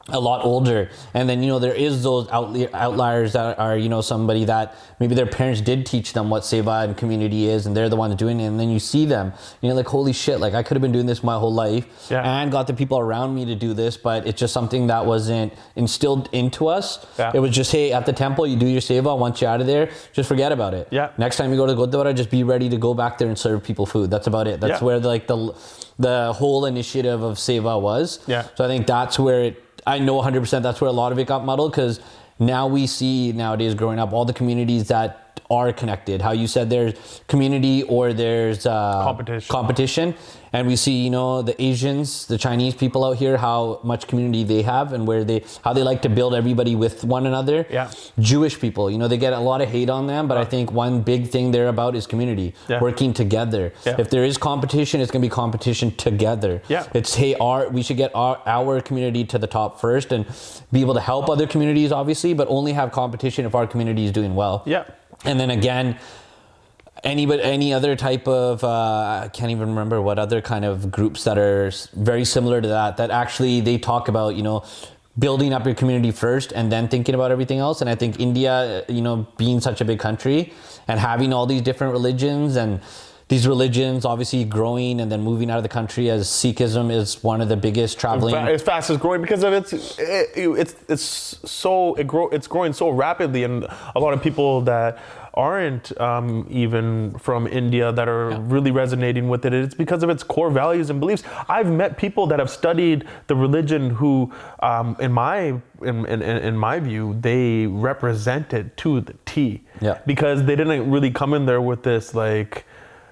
a lot older. And then, there is those outliers that are, somebody that maybe their parents did teach them what seva and community is, and they're the ones doing it. And then you see them, like, holy shit, like I could have been doing this my whole life and got the people around me to do this, but it's just something that wasn't instilled into us. Yeah. It was just, hey, at the temple, you do your seva. Once you're out of there, just forget about it. Yeah. Next time you go to Gurdwara, just be ready to go back there and serve people food. That's about it. That's where the whole initiative of seva was. Yeah. So I think that's where I know 100% that's where a lot of it got muddled, because now we see nowadays growing up all the communities that are connected. How you said there's community or there's competition. And we see, the Asians, the Chinese people out here, how much community they have and how they like to build everybody with one another. Yeah. Jewish people, they get a lot of hate on them, but I think one big thing they're about is community, working together. Yeah. If there is competition, it's going to be competition together. Yeah. It's, hey, we should get our community to the top first and be able to help other communities, obviously, but only have competition if our community is doing well. Yeah. And then again, any other type of, I can't even remember what other kind of groups that are very similar to that actually they talk about, building up your community first and then thinking about everything else. And I think India, being such a big country and having all these different religions, and these religions obviously growing and then moving out of the country, as Sikhism is one of the biggest traveling. It's fastest growing because of it's growing so rapidly, and a lot of people that aren't even from India that are really resonating with it. It's because of its core values and beliefs. I've met people that have studied the religion who, in my view, they represent it to the T. Yeah. Because they didn't really come in there with this like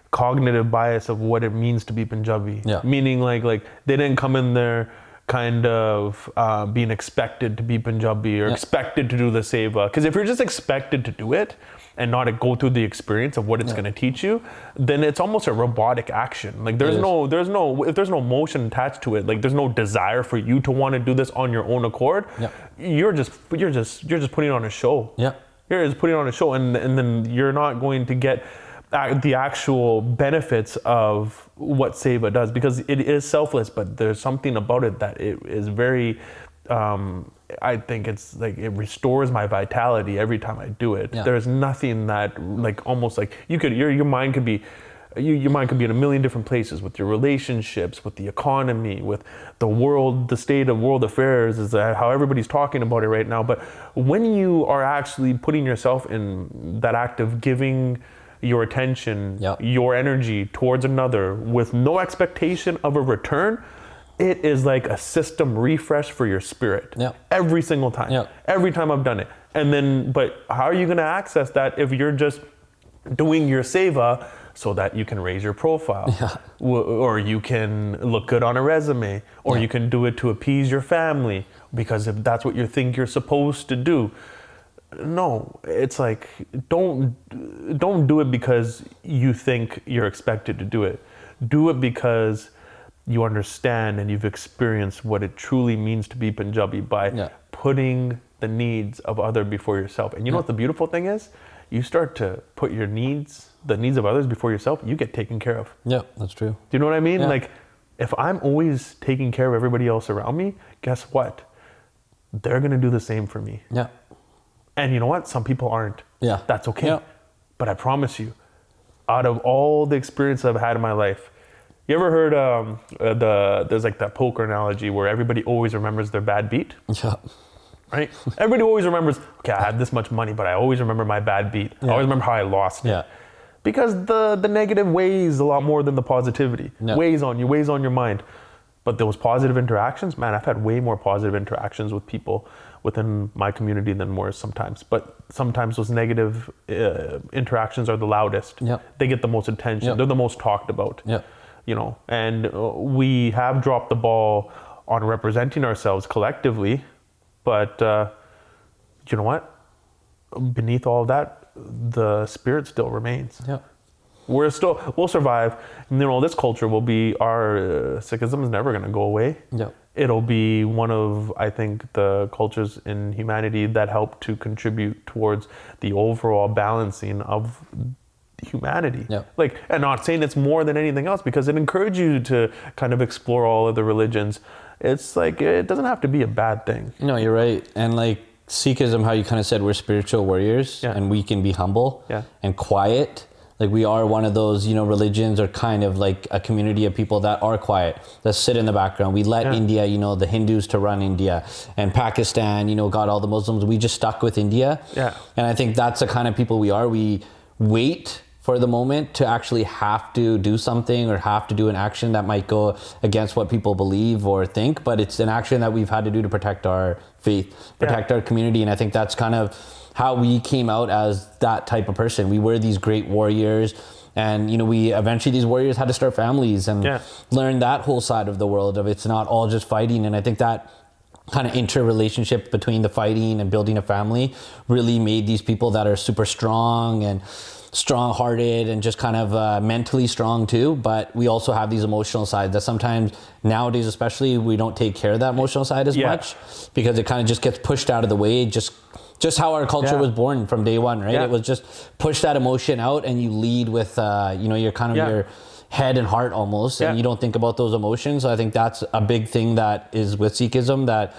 cognitive bias of what it means to be Punjabi. Yeah. Meaning like they didn't come in there kind of being expected to be Punjabi or expected to do the seva. Because if you're just expected to do it and not to go through the experience of what it's going to teach you, then it's almost a robotic action. Like if there's no motion attached to it, like there's no desire for you to want to do this on your own accord. Yeah. You're just putting on a show. Yeah. You're just putting on a show, and then you're not going to get the actual benefits of what seva does, because it is selfless, but there's something about it that it is very I think it's like it restores my vitality every time I do it. Yeah. There's nothing that like almost like your mind could be in a million different places with your relationships, with the economy, with the world, the state of world affairs, is how everybody's talking about it right now. But when you are actually putting yourself in that act of giving your attention, your energy towards another with no expectation of a return, it is like a system refresh for your spirit. Every single time. Every time I've done it. And then, but how are you going to access that if you're just doing your seva so that you can raise your profile, or you can look good on a resume, or you can do it to appease your family, because if that's what you think you're supposed to do, No, it's like, don't do it because you think you're expected to do it. Do it because you understand and you've experienced what it truly means to be Punjabi by putting the needs of others before yourself. And you know what the beautiful thing is? You start to put the needs of others before yourself, you get taken care of. Yeah, that's true. Do you know what I mean? Yeah. Like, if I'm always taking care of everybody else around me, guess what? They're going to do the same for me. Yeah. And you know what? Some people aren't. Yeah. That's okay. Yeah. But I promise you, out of all the experience I've had in my life, you ever heard there's like that poker analogy where everybody always remembers their bad beat? Yeah. Right? Everybody always remembers, okay, I had this much money, but I always remember my bad beat. I always remember how I lost it. Yeah. Because the negative weighs a lot more than the positivity. Weighs on you, weighs on your mind. But those positive interactions, man, I've had way more positive interactions with people within my community than worse sometimes. But sometimes those negative interactions are the loudest. Yep. They get the most attention. Yep. They're the most talked about. Yep. You know, and we have dropped the ball on representing ourselves collectively. But you know what? Beneath all of that, the spirit still remains. Yeah. We'll survive. You know, this culture will be, our Sikhism is never going to go away. Yeah. It'll be one of, I think, the cultures in humanity that help to contribute towards the overall balancing of humanity. Yeah. Like, and not saying it's more than anything else, because it encourages you to kind of explore all of the religions. It's like, it doesn't have to be a bad thing. No, you're right. And like Sikhism, how you kind of said we're spiritual warriors, and we can be humble and quiet. Like, we are one of those, you know, religions, or kind of like a community of people that are quiet, that sit in the background. We let India, you know, the Hindus to run India, and Pakistan, you know, got all the Muslims. We just stuck with India. Yeah. And I think that's the kind of people we are. We wait for the moment to actually have to do something, or have to do an action that might go against what people believe or think, but it's an action that we've had to do to protect our faith, protect our community. And I think that's kind of how we came out as that type of person. We were these great warriors, and you know, we eventually, these warriors had to start families and learn that whole side of the world of it's not all just fighting. And I think that kind of interrelationship between the fighting and building a family really made these people that are super strong and strong-hearted and just kind of mentally strong too. But we also have these emotional sides that sometimes nowadays, especially, we don't take care of that emotional side as much, because it kind of just gets pushed out of the way. Just how our culture was born from day one, right? It was just push that emotion out, and you lead with you know, your kind of your head and heart almost, and you don't think about those emotions. So I think that's a big thing that is with Sikhism, that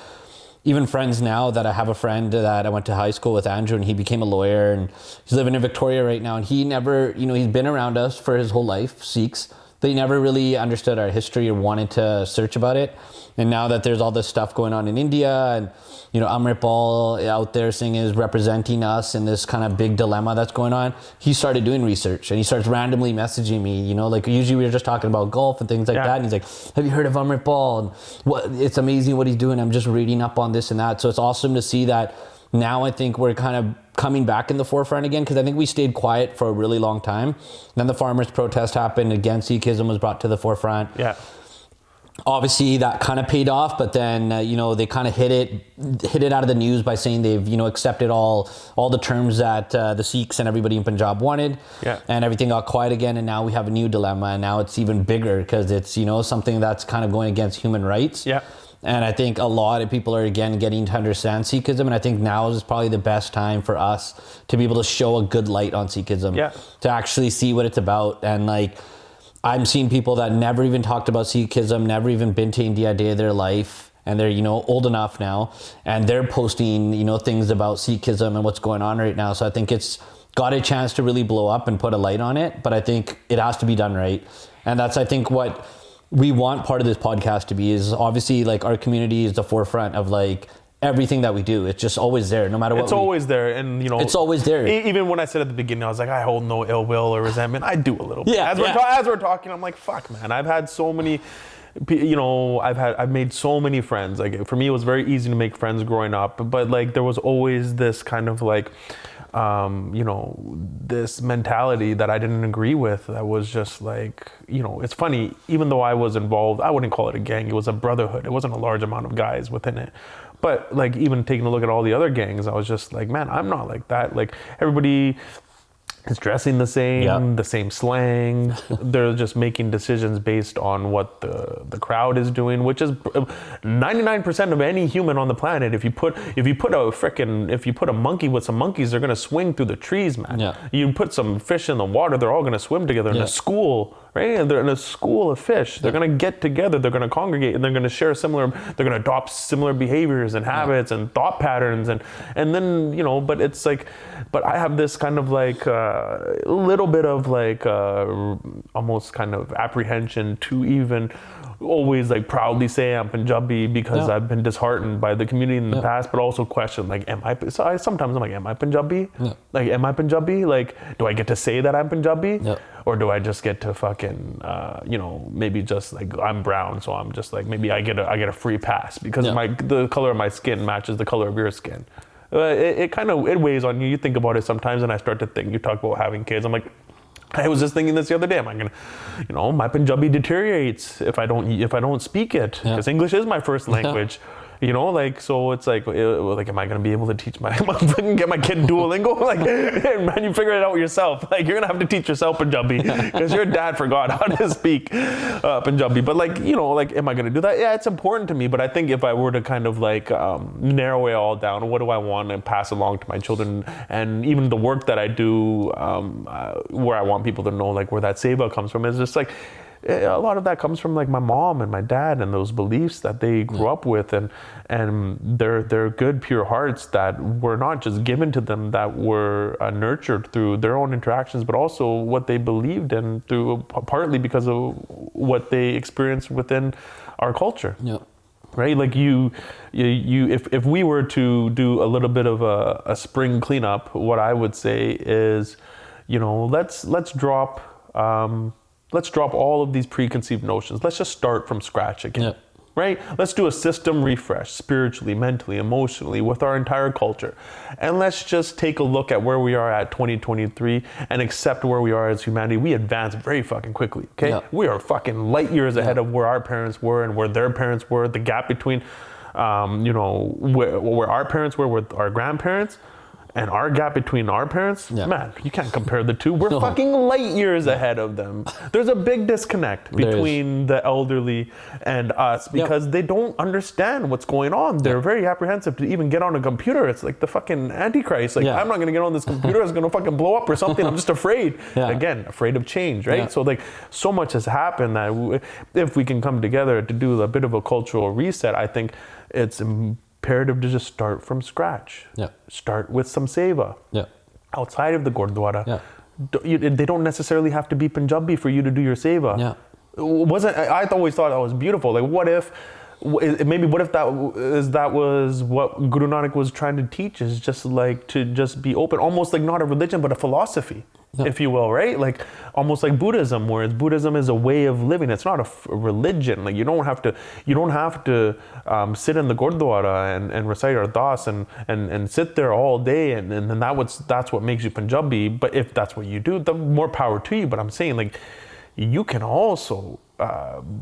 even friends now, that I have a friend that I went to high school with, Andrew, and he became a lawyer, and he's living in Victoria right now, and he never, you know, he's been around us for his whole life, Sikhs, but he never really understood our history or wanted to search about it. And now that there's all this stuff going on in India, and you know, Amritpal out there saying is representing us in this kind of big dilemma that's going on, he started doing research, and he starts randomly messaging me, you know, like usually we were just talking about golf and things like that, and he's like, have you heard of Amritpal? And what, it's amazing what he's doing. I'm just reading up on this and that. So it's awesome to see that now. I think we're kind of coming back in the forefront again, because I think we stayed quiet for a really long time. Then the farmers' protest happened, against Sikhism was brought to the forefront. Obviously that kind of paid off, but then you know, they kind of hit it out of the news by saying they've, you know, accepted all the terms that the Sikhs and everybody in Punjab wanted, and everything got quiet again. And now we have a new dilemma, and now it's even bigger, because it's, you know, something that's kind of going against human rights. And I think a lot of people are again getting to understand Sikhism, and I think now is probably the best time for us to be able to show a good light on Sikhism, to actually see what it's about. And like, I'm seeing people that never even talked about Sikhism, never even been to India a day of their life, and they're, you know, old enough now, and they're posting, you know, things about Sikhism and what's going on right now. So I think it's got a chance to really blow up and put a light on it, but I think it has to be done right. And that's, I think, what we want part of this podcast to be, is obviously like our community is the forefront of like everything that we do. It's just always there, no matter what. It's always there, and you know, it's always there. Even when I said at the beginning, I was like, I hold no ill will or resentment. I do a little bit. As we're talking, I'm like, fuck, man. I've had so many, you know, I've made so many friends. Like, for me, it was very easy to make friends growing up, but like there was always this kind of like, you know, this mentality that I didn't agree with, that was just like, you know, it's funny, even though I was involved, I wouldn't call it a gang, it was a brotherhood. It wasn't a large amount of guys within it, But like even taking a look at all the other gangs, I was just like, man, I'm not like that. Like everybody is dressing the same, the same slang. They're just making decisions based on what the crowd is doing, which is 99% of any human on the planet. If you put a monkey with some monkeys, they're gonna swing through the trees, man. Yeah. You put some fish in the water, they're all gonna swim together in a school, right? And they're in a school of fish. They're gonna get together, they're gonna congregate, and they're gonna share they're gonna adopt similar behaviors and habits and thought patterns, and then but it's like, but I have this kind of like a little bit of like almost kind of apprehension to even always like proudly say I'm Punjabi because I've been disheartened by the community in the past, but also question like, sometimes I'm like, am I Punjabi? Like, am I Punjabi? Like, do I get to say that I'm Punjabi? Or do I just get to fucking, maybe just like I'm brown, so I'm just like, maybe I get a free pass because the color of my skin matches the color of your skin. It weighs on you. You think about it sometimes, and I start to think. You talk about having kids. I'm like, I was just thinking this the other day. Am I gonna, my Punjabi deteriorates if I don't speak it because English is my first language. So it's like am I gonna be able to teach get my kid Duolingo? Like, man, you figure it out yourself. Like, you're gonna have to teach yourself Punjabi because your dad forgot how to speak Punjabi. But am I gonna do that? Yeah, it's important to me. But I think if I were to kind of like narrow it all down, what do I want to pass along to my children, and even the work that I do, where I want people to know like where that seva comes from, is just like, a lot of that comes from like my mom and my dad and those beliefs that they grew up with, and they're good, pure hearts that were not just given to them, that were nurtured through their own interactions, but also what they believed in through partly because of what they experienced within our culture. Right? Like if we were to do a little bit of a spring cleanup, what I would say is, let's drop all of these preconceived notions. Let's just start from scratch again, right? Let's do a system refresh spiritually, mentally, emotionally, with our entire culture. And let's just take a look at where we are at 2023 and accept where we are as humanity. We advance very fucking quickly, okay? We are fucking light years ahead of where our parents were and where their parents were. The gap between, where our parents were with our grandparents, and our gap between our parents, man, you can't compare the two. We're fucking light years ahead of them. There's a big disconnect between the elderly and us because they don't understand what's going on. They're very apprehensive to even get on a computer. It's like the fucking Antichrist. Like, I'm not going to get on this computer. It's going to fucking blow up or something. I'm just afraid. Again, afraid of change, right? So like, so much has happened that if we can come together to do a bit of a cultural reset, I think it's imperative to just start from scratch. Start with some seva. Outside of the Gurdwara. They don't necessarily have to be Punjabi for you to do your seva. I always thought that was beautiful. Like, what if that was what Guru Nanak was trying to teach, is just like to just be open, almost like not a religion but a philosophy, if you will, right? Like almost like Buddhism, whereas Buddhism is a way of living. It's not a religion. Like you don't have to sit in the Gurdwara and recite Ardas and sit there all day and that's what makes you Punjabi. But if that's what you do, the more power to you. But I'm saying, like, you can also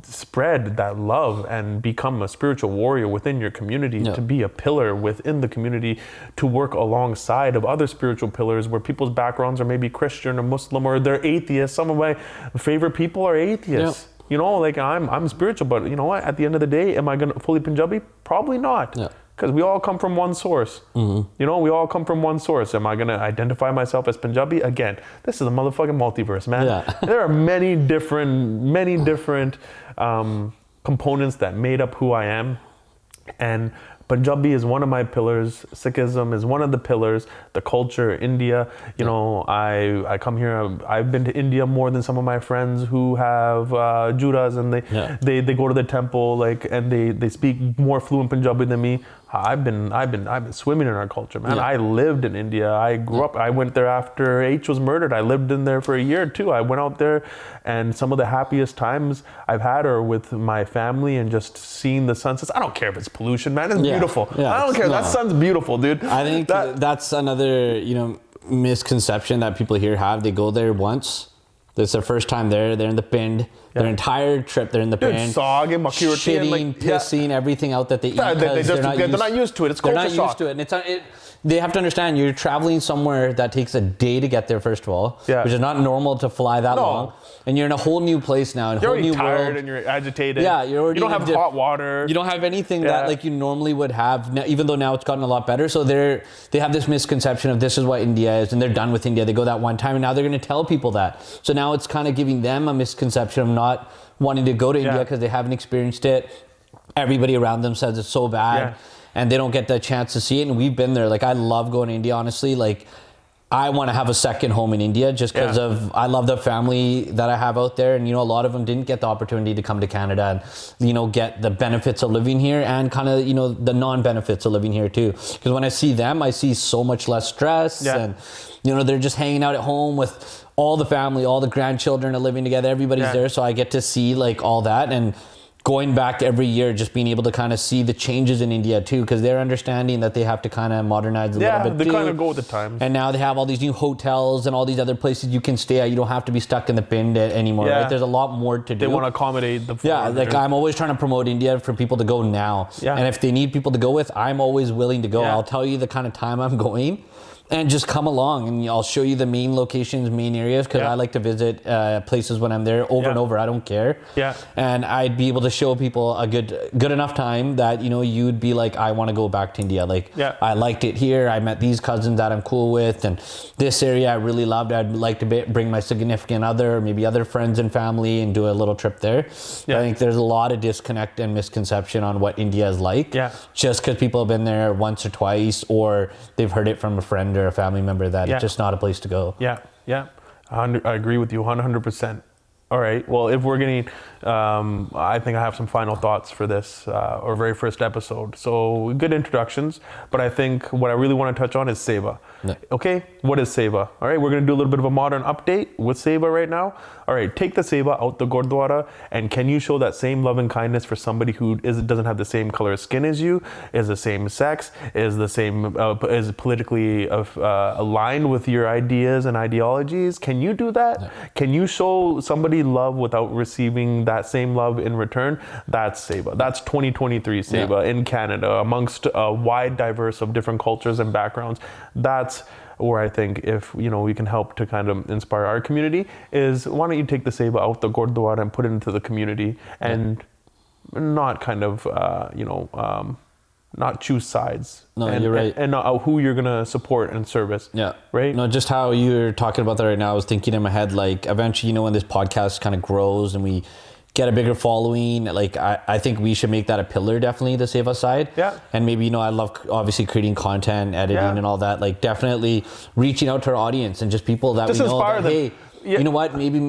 spread that love and become a spiritual warrior within your community, to be a pillar within the community, to work alongside of other spiritual pillars where people's backgrounds are maybe Christian or Muslim or they're atheists. Some of my favorite people are atheists. Like I'm spiritual, but you know what? At the end of the day, am I going to fully Punjabi? Probably not. Because we all come from one source. We all come from one source. Am I going to identify myself as Punjabi? Again, this is a motherfucking multiverse, man. There are many different components that made up who I am. And Punjabi is one of my pillars. Sikhism is one of the pillars. The culture, India. I come here. I've been to India more than some of my friends who have Judas, and they go to the temple, like, and they speak more fluent Punjabi than me. I've been swimming in our culture, man. I lived in India. I grew up. I went there after H was murdered. I lived in there for a year too. I went out there, and some of the happiest times I've had are with my family and just seeing the sunsets. I don't care if it's pollution, man. It's beautiful. I don't care. That sun's beautiful, dude. I think that's another misconception that people here have. They go there once. It's their first time there. They're in the pind. Their entire trip, they're in the pan, shitting, pissing, everything out that they eat. They're not used to it. It's culture shock. They're not used to it. And they have to understand you're traveling somewhere that takes a day to get there, first of all, which is not normal to fly that long. And you're in a whole new place now, you're already tired and you're agitated. Yeah, you don't have hot water. You don't have anything that like you normally would have, even though now it's gotten a lot better. So they have this misconception of this is what India is, and they're done with India. They go that one time, and now they're going to tell people that. So now it's kind of giving them a misconception of not wanting to go to India because they haven't experienced it. Everybody around them says it's so bad, and they don't get the chance to see it. And we've been there. Like, I love going to India, honestly. Like, I want to have a second home in India just because I love the family that I have out there. And, a lot of them didn't get the opportunity to come to Canada and, get the benefits of living here and kind of, the non-benefits of living here too. Because when I see them, I see so much less stress and, they're just hanging out at home with all the family, all the grandchildren are living together. Everybody's there. So I get to see like all that, and going back every year, just being able to kind of see the changes in India too, because they're understanding that they have to kind of modernize a little bit they too. kind of go with the times. And now they have all these new hotels and all these other places you can stay at. You don't have to be stuck in the pin anymore. Right? There's a lot more to do. They want to accommodate the like I'm always trying to promote India for people to go now. And if they need people to go with, I'm always willing to go. I'll tell you the kind of time I'm going. And just come along, and I'll show you the main locations, main areas, because I like to visit places when I'm there over and over. I don't care. And I'd be able to show people a good enough time that, you'd be like, I want to go back to India. Like, I liked it here. I met these cousins that I'm cool with, and this area I really loved. I'd like to bring my significant other, maybe other friends and family, and do a little trip there. I think there's a lot of disconnect and misconception on what India is like. Just because people have been there once or twice, or they've heard it from a friend or a family member that it's just not a place to go. I agree with you 100%. All right. Well, if we're getting, I think I have some final thoughts for this, our very first episode. So good introductions, but I think what I really want to touch on is Seva. Okay. What is Seva? All right. We're going to do a little bit of a modern update with Seva right now. All right. Take the Seva out the Gurdwara, and can you show that same love and kindness for somebody who doesn't have the same color of skin as you, is the same sex, is the same, is politically aligned with your ideas and ideologies? Can you do that? Can you show somebody love without receiving that same love in return? That's Seva. That's 2023 Seva in Canada, amongst a wide diverse of different cultures and backgrounds. That's where I think if we can help to kind of inspire our community is, why don't you take the Seva out the Gurdwara and put it into the community and not kind of not choose sides. You're right. And who you're going to support and service. Right? No, just how you're talking about that right now, I was thinking in my head, like, eventually, when this podcast kind of grows and we get a bigger following, like, I think we should make that a pillar, definitely, the Seva side. And maybe, I love, obviously, creating content, editing and all that. Like, definitely reaching out to our audience and just people that just we know that, hey, you know what, maybe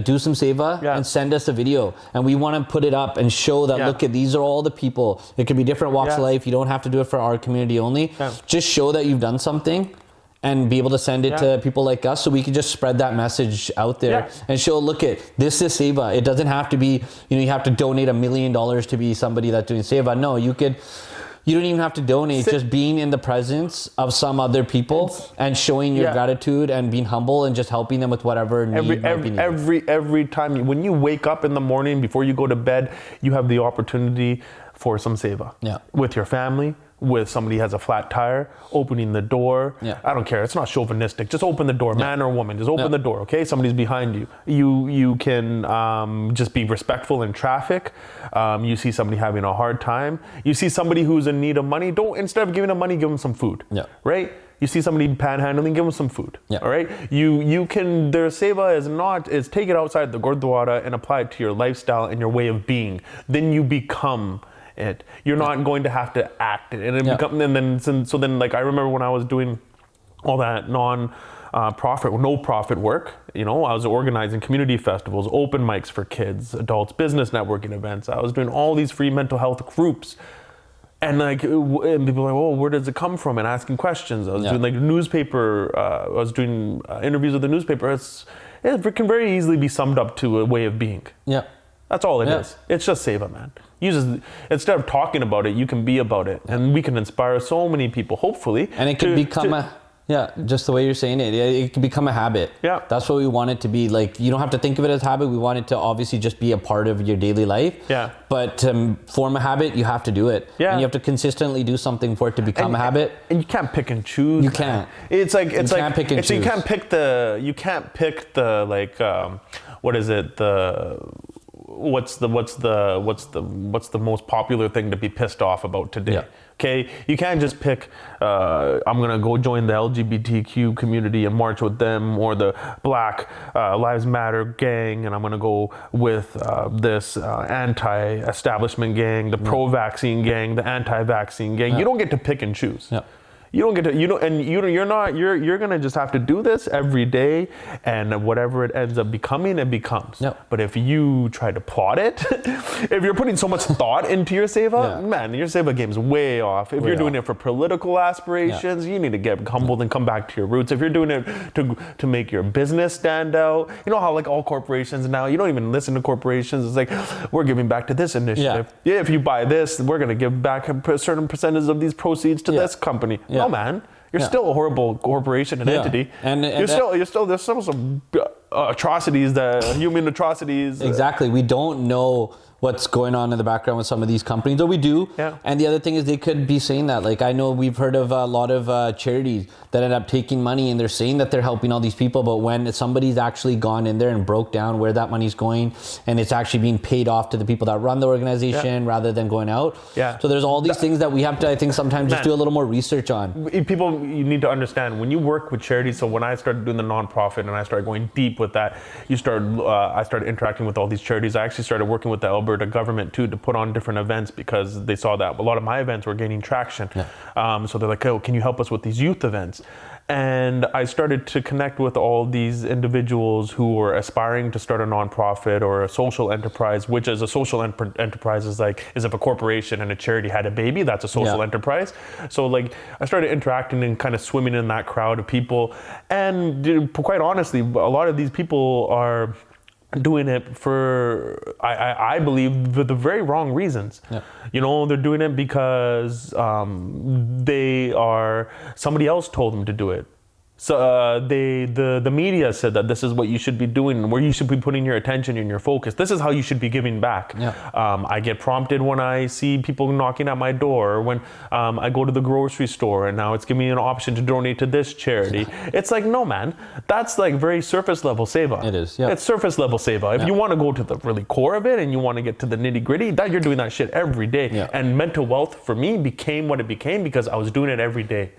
do some Seva and send us a video. And we want to put it up and show that, look, these are all the people. It could be different walks of life. You don't have to do it for our community only. Just show that you've done something and be able to send it to people like us, so we can just spread that message out there and show, look, this is Seva. It doesn't have to be, you have to donate $1 million to be somebody that's doing Seva. No, you don't even have to donate. Just being in the presence of some other people and showing your gratitude and being humble and just helping them with whatever need every time when you wake up in the morning before you go to bed, you have the opportunity for some Seva with your family, with somebody who has a flat tire, opening the door. I don't care. It's not chauvinistic. Just open the door, man or woman. Just open the door, okay? Somebody's behind you. You can just be respectful in traffic. You see somebody having a hard time. You see somebody who's in need of money. Instead of giving them money, give them some food. Right? You see somebody panhandling, give them some food. All right? You can, their Seva is take it outside the Gurdwara and apply it to your lifestyle and your way of being. Then you become it. You're not going to have to act it. And then like I remember when I was doing all that no profit work, I was organizing community festivals, open mics for kids, adults, business networking events. I was doing all these free mental health groups. And people were like, oh, where does it come from? And asking questions. I was doing newspaper, I was doing interviews with the newspaper. It can very easily be summed up to a way of being. That's all it is. It's just Seva, man. Instead of talking about it, you can be about it. And we can inspire so many people, hopefully. And it can become Yeah, just the way you're saying it. It can become a habit. Yeah. That's what we want it to be. Like, you don't have to think of it as habit. We want it to obviously just be a part of your daily life. Yeah. But to form a habit, you have to do it. Yeah. And you have to consistently do something for it to become a habit. And you can't pick and choose. You can't. It's like You can't pick and choose. You can't pick the like what is it? What's the most popular thing to be pissed off about today? Yeah. Okay, you can't just pick, I'm gonna go join the LGBTQ community and march with them, or the Black Lives Matter gang, and I'm gonna go with this anti-establishment gang, the pro-vaccine gang, the anti-vaccine gang. You don't get to pick and choose. Yeah. You don't get to, you're gonna just have to do this every day, and whatever it ends up becoming, it becomes. Yep. But if you try to plot it, if you're putting so much thought into your Seva, man, your Seva game's way off. If you're doing it for political aspirations, you need to get humbled and come back to your roots. If you're doing it to make your business stand out, you know how like all corporations now, you don't even listen to corporations. It's like, we're giving back to this initiative. Yeah, if you buy this, we're gonna give back a certain percentage of these proceeds to this company. No, man, you're still a horrible corporation and entity. And there's some atrocities, human atrocities. Exactly. We don't know what's going on in the background with some of these companies, though we do. Yeah. And the other thing is they could be saying that. Like, I know we've heard of a lot of charities that end up taking money and they're saying that they're helping all these people, but when somebody's actually gone in there and broke down where that money's going, and it's actually being paid off to the people that run the organization rather than going out. Yeah. So there's all these things that we have to, I think, sometimes just do a little more research on. People, you need to understand, when you work with charities, so when I started doing the nonprofit and I started going deep with that, I started interacting with all these charities. I actually started working with the Alberta government too to put on different events, because they saw that a lot of my events were gaining traction. So they're like, oh, can you help us with these youth events? And I started to connect with all these individuals who were aspiring to start a nonprofit or a social enterprise, which is a social enterprise is if a corporation and a charity had a baby, that's a social enterprise. So like I started interacting and kind of swimming in that crowd of people. And quite honestly, a lot of these people are doing it for, I believe, for the very wrong reasons. You know, they're doing it because somebody else told them to do it. So the media said that this is what you should be doing, where you should be putting your attention and your focus. This is how you should be giving back. I get prompted when I see people knocking at my door, when I go to the grocery store and now it's giving me an option to donate to this charity. It's like, no, man, that's like very surface level Seva. It is, It's surface level Seva. If you want to go to the really core of it and you want to get to the nitty gritty, that you're doing that shit every day. And mental wealth for me became what it became because I was doing it every day.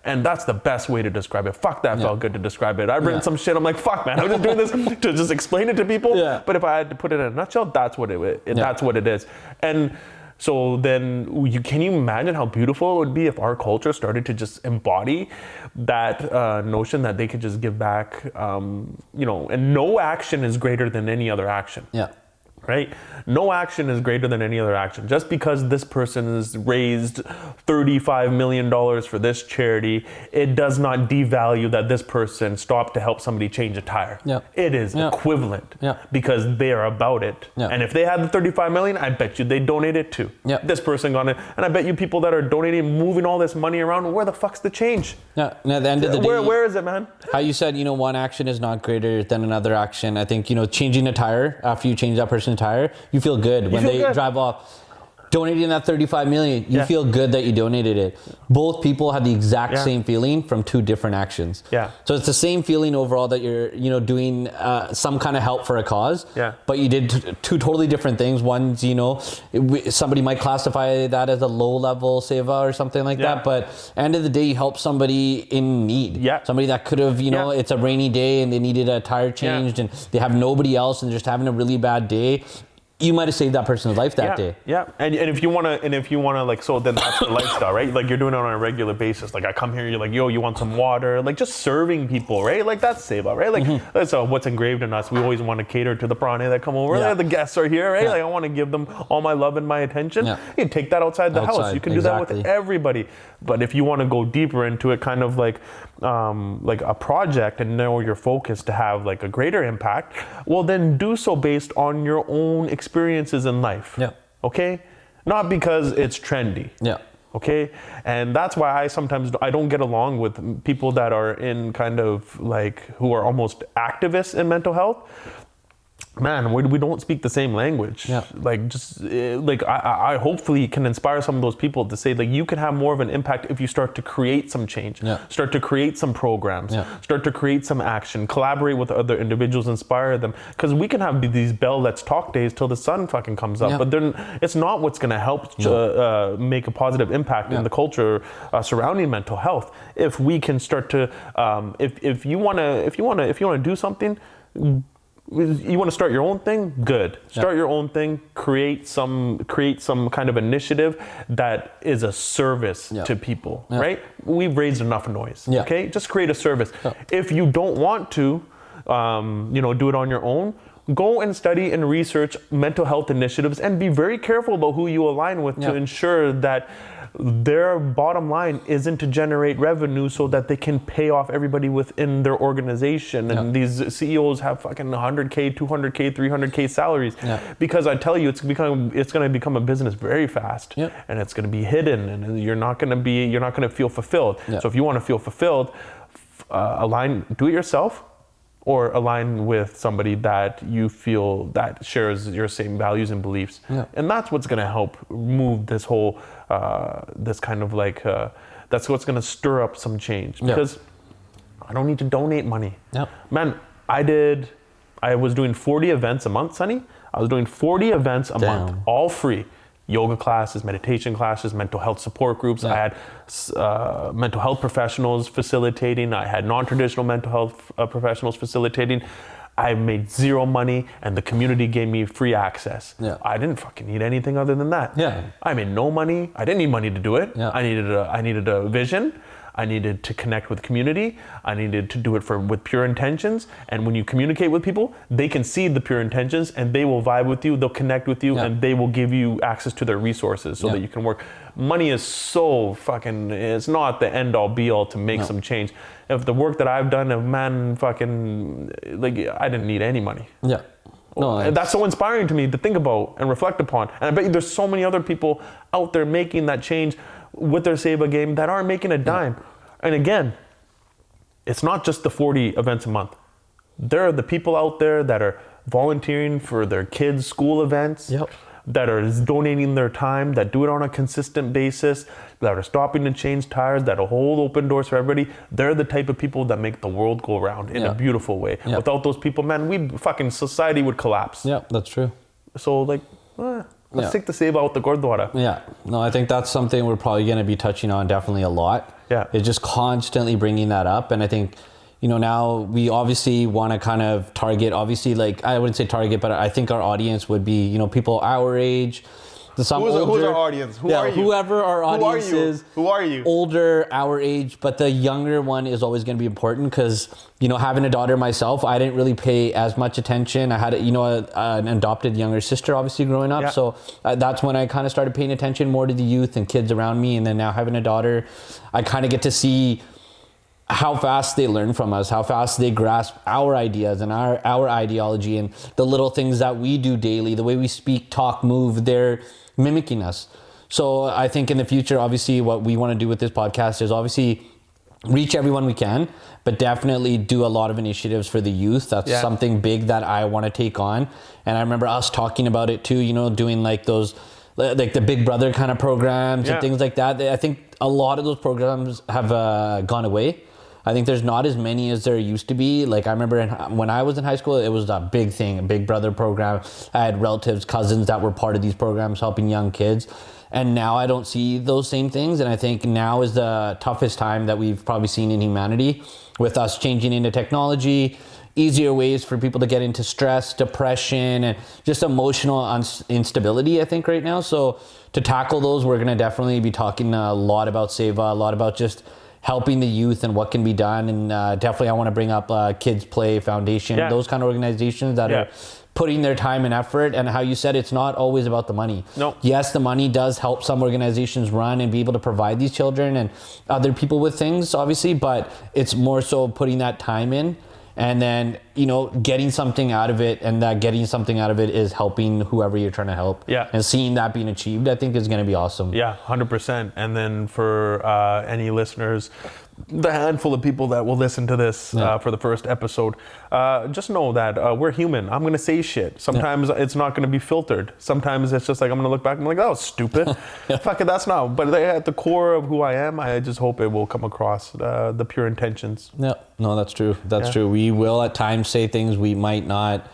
And that's the best way to describe it. Fuck, that felt good to describe it. I've written some shit, I'm like, fuck, man, I'm just doing this to just explain it to people. But if I had to put it in a nutshell, that's what that's what it is. And so then can you imagine how beautiful it would be if our culture started to just embody that notion that they could just give back, and no action is greater than any other action. Right? No action is greater than any other action. Just because this person has raised $35 million for this charity, it does not devalue that this person stopped to help somebody change a tire. It is equivalent because they are about it. And if they had the 35 million, I bet you they donate it too. This person got it. And I bet you people that are donating, moving all this money around, where the fuck's the change? And at the end of the day, where is it, man? How you said, one action is not greater than another action. I think, changing a tire after you change that person's tire, you feel good when they drive off. Donating that 35 million, you feel good that you donated it. Both people had the exact same feeling from two different actions. So it's the same feeling overall that you're, doing some kind of help for a cause. But you did two totally different things. One's, somebody might classify that as a low level seva or something like that. But end of the day, you help somebody in need. Somebody that could have, it's a rainy day and they needed a tire changed and they have nobody else and they're just having a really bad day. You might have saved that person's life that day. And if you wanna like, so then that's the lifestyle, right? Like you're doing it on a regular basis. Like I come here, you're like, yo, you want some water? Like just serving people, right? Like that's Seva, right? Like that's what's engraved in us. We always want to cater to the prane that come over. The guests are here, right? Like I want to give them all my love and my attention. You take that outside the house. You can do that with everybody. But if you want to go deeper into it, kind of like a project and narrow your focus to have like a greater impact, well then do so based on your own experiences in life. Okay? Not because it's trendy. Okay, and that's why I don't get along with people that are in kind of like who are almost activists in mental health. Man, we don't speak the same language. Yeah. Like just like I hopefully can inspire some of those people to say like you can have more of an impact if you start to create some change, start to create some programs, start to create some action, collaborate with other individuals, inspire them. Because we can have these Bell Let's Talk days till the sun fucking comes up, but then it's not what's going to help make a positive impact in the culture surrounding mental health. If we can start to, if you want to do something. You want to start your own thing? Good. Start your own thing. Create some kind of initiative that is a service to people, right? We've raised enough noise. Okay, just create a service. If you don't want to, do it on your own, go and study and research mental health initiatives and be very careful about who you align with to ensure that their bottom line isn't to generate revenue so that they can pay off everybody within their organization. And these CEOs have fucking 100K, 200K, 300K salaries. Because I tell you, it's going to become a business very fast. And it's going to be hidden, and you're not going to feel fulfilled. So if you want to feel fulfilled, do it yourself, or align with somebody that you feel that shares your same values and beliefs. And that's what's going to help move this whole, this kind of like, that's what's going to stir up some change. Because I don't need to donate money. Man, I was doing 40 events a month, Sunny. I was doing 40 events a month, all free. Yoga classes, meditation classes, mental health support groups. I had mental health professionals facilitating. I had non-traditional mental health professionals facilitating. I made zero money, and the community gave me free access. I didn't fucking need anything other than that. I made no money. I didn't need money to do it. I needed a vision. I needed to connect with community. I needed to do it with pure intentions. And when you communicate with people, they can see the pure intentions, and they will vibe with you, they'll connect with you, and they will give you access to their resources so that you can work. Money is so fucking, it's not the end all be all to make some change. If the work that I've done, I didn't need any money. And that's so inspiring to me to think about and reflect upon. And I bet you there's so many other people out there making that change with their Seba game that aren't making a dime. And again, it's not just the 40 events a month. There are the people out there that are volunteering for their kids' school events, that are donating their time, that do it on a consistent basis, that are stopping to change tires, that will hold open doors for everybody. They're the type of people that make the world go around in a beautiful way. Without those people, man, society would collapse. That's true. So let's take the Seba out the Gurdwara. No, I think that's something we're probably going to be touching on definitely a lot. It's just constantly bringing that up. And I think, now we obviously want to kind of target, I wouldn't say target, but I think our audience would be, people our age. Who's our audience? Who are you? Whoever our audience is. Who are you? Older, our age, but the younger one is always going to be important because, having a daughter myself, I didn't really pay as much attention. I had, an adopted younger sister, obviously, growing up. So that's when I kind of started paying attention more to the youth and kids around me. And then now having a daughter, I kind of get to see how fast they learn from us, how fast they grasp our ideas and our ideology and the little things that we do daily, the way we speak, talk, move, they're mimicking us. So I think in the future, obviously, what we want to do with this podcast is obviously reach everyone we can, but definitely do a lot of initiatives for the youth. That's something big that I want to take on. And I remember us talking about it too, doing like those, like the Big Brother kind of programs and things like that. I think a lot of those programs have gone away. I think there's not as many as there used to be. Like I remember when I was in high school, it was a big thing, a Big Brother program. I had relatives, cousins that were part of these programs helping young kids. And now I don't see those same things. And I think now is the toughest time that we've probably seen in humanity with us changing into technology, easier ways for people to get into stress, depression, and just emotional instability, I think, right now. So to tackle those, we're going to definitely be talking a lot about Seva, a lot about just helping the youth and what can be done. And definitely I want to bring up Kids Play Foundation, those kind of organizations that are putting their time and effort. And how you said, it's not always about the money. Yes, the money does help some organizations run and be able to provide these children and other people with things, obviously, but it's more so putting that time in and then, you know, getting something out of it, and that getting something out of it is helping whoever you're trying to help. Yeah. And seeing that being achieved, I think is going to be awesome. Yeah, 100%. And then for any listeners, the handful of people that will listen to this for the first episode, just know that we're human. I'm going to say shit. Sometimes it's not going to be filtered. Sometimes it's just like, I'm going to look back and I'm like, that was stupid. Fuck it, that's not. But at the core of who I am, I just hope it will come across the pure intentions. Yeah, no, that's true. That's true. We will at times say things we might not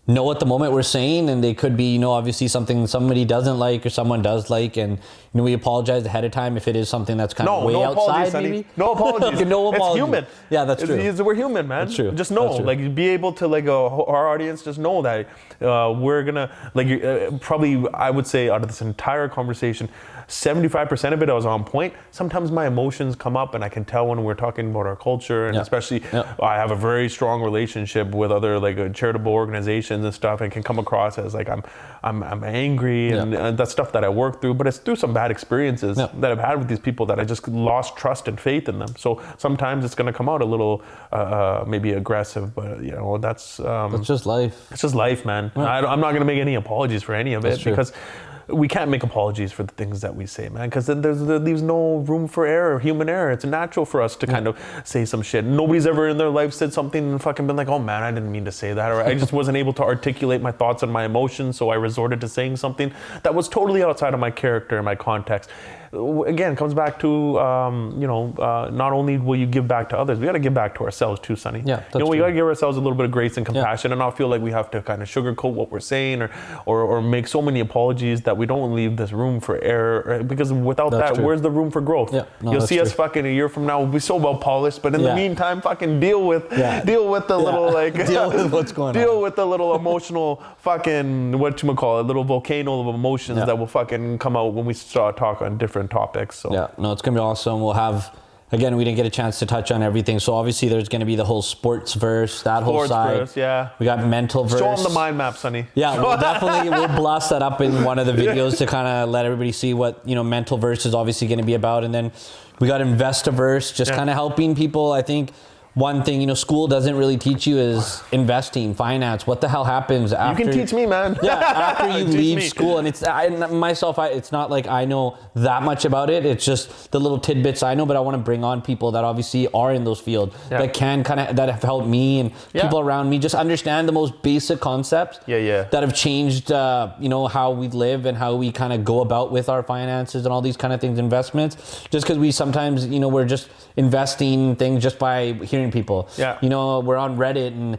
know at the moment we're saying, and they could be, you know, obviously something somebody doesn't like or someone does like, and, you know, we apologize ahead of time if it is something that's kind of way outside. Maybe no apologies. No apologies. It's human. Yeah, that's true. We're human, man. That's true. Just know, like, be able to, like, our audience, just know that we're gonna, like, probably, I would say, out of this entire conversation, 75% of it I was on point. Sometimes my emotions come up, and I can tell when we're talking about our culture, and especially I have a very strong relationship with other, like, charitable organizations and stuff, and can come across as like I'm angry and that's stuff that I work through, but it's through some bad experiences that I've had with these people that I just lost trust and faith in them. So sometimes it's going to come out a little maybe aggressive, but, you know, that's just life. It's just life, man. I'm not going to make any apologies for any of it, because we can't make apologies for the things that we say, man, because then there leaves no room for error, human error. It's natural for us to kind of say some shit. Nobody's ever in their life said something and fucking been like, oh man, I didn't mean to say that, or I just wasn't able to articulate my thoughts and my emotions, so I resorted to saying something that was totally outside of my character and my context. Again, it comes back to, you know, not only will you give back to others, we got to give back to ourselves too, Sunny. Yeah, you know, we got to give ourselves a little bit of grace and compassion, and not feel like we have to kind of sugarcoat what we're saying, or make so many apologies that we don't leave this room for error, because without where's the room for growth? You'll see us fucking a year from now, we'll be so well polished, but in the meantime, fucking deal with the little, like, deal with what's going on. Deal with the little emotional fucking, whatchamacallit, little volcano of emotions that will fucking come out when we start talking on different topics. So it's gonna be awesome. We'll have, again, we didn't get a chance to touch on everything, so obviously there's gonna be the whole sports verse, that whole side. We got mental verse. Show them the mind map, Sunny. We'll blast that up in one of the videos to kind of let everybody see what, you know, mental verse is obviously gonna be about. And then we got Investiverse, just kind of helping people. I think one thing, you know, school doesn't really teach you is investing, finance. What the hell happens after? You can teach me, man. After you leave school. And it's it's not like I know that much about it. It's just the little tidbits I know, but I want to bring on people that obviously are in those fields that can that have helped me and people around me just understand the most basic concepts that have changed, you know, how we live and how we kind of go about with our finances and all these kind of things, investments. Just because we sometimes, you know, we're just investing things just by hearing people. You know, we're on Reddit, and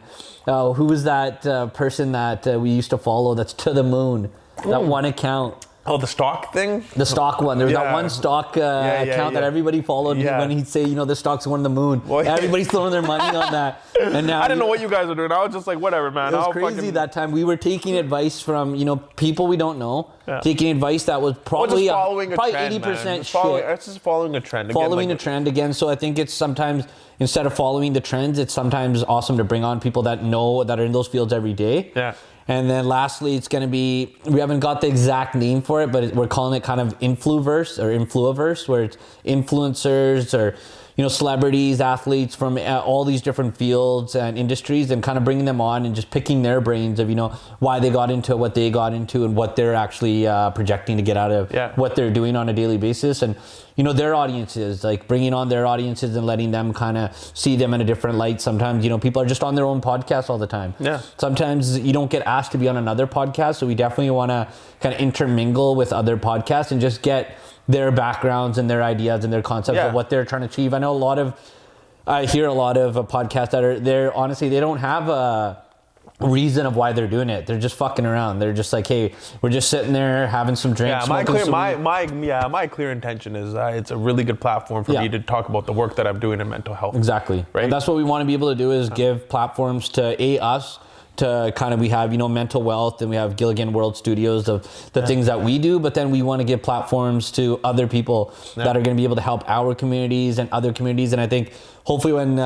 who was that person that we used to follow that's to the moon? That one account. Oh, the stock thing? The stock one. There was that one stock account that everybody followed when he'd say, you know, the stock's going to the moon. Well, everybody's throwing their money on that. And now I didn't know what you guys were doing. I was just like, whatever, man. It was crazy that time. We were taking advice from, you know, people we don't know. Taking advice that was probably 80% shit. It's just following a trend. Following a trend again. So I think it's sometimes, instead of following the trends, it's sometimes awesome to bring on people that know, that are in those fields every day. And then lastly, it's going to be, we haven't got the exact name for it, but we're calling it kind of Influverse or Influiverse, where it's influencers or, you know, celebrities, athletes from all these different fields and industries, and kind of bringing them on and just picking their brains of, you know, why they got into what they got into and what they're actually projecting to get out of what they're doing on a daily basis. And, you know, their audiences, like bringing on their audiences and letting them kind of see them in a different light. Sometimes, you know, people are just on their own podcast all the time. Sometimes you don't get asked to be on another podcast. So we definitely want to kind of intermingle with other podcasts and just get their backgrounds and their ideas and their concepts of what they're trying to achieve. I hear a lot of podcasts that are there. Honestly, they don't have a reason of why they're doing it. They're just fucking around. They're just like, hey, we're just sitting there having some drinks. My clear intention is it's a really good platform for me to talk about the work that I'm doing in mental health. Exactly. Right. And that's what we want to be able to do, is give platforms to us. To kind of, we have, you know, mental wealth, and we have Gilligan World Studios of the things that we do, but then we want to give platforms to other people that are going to be able to help our communities and other communities. And I think hopefully when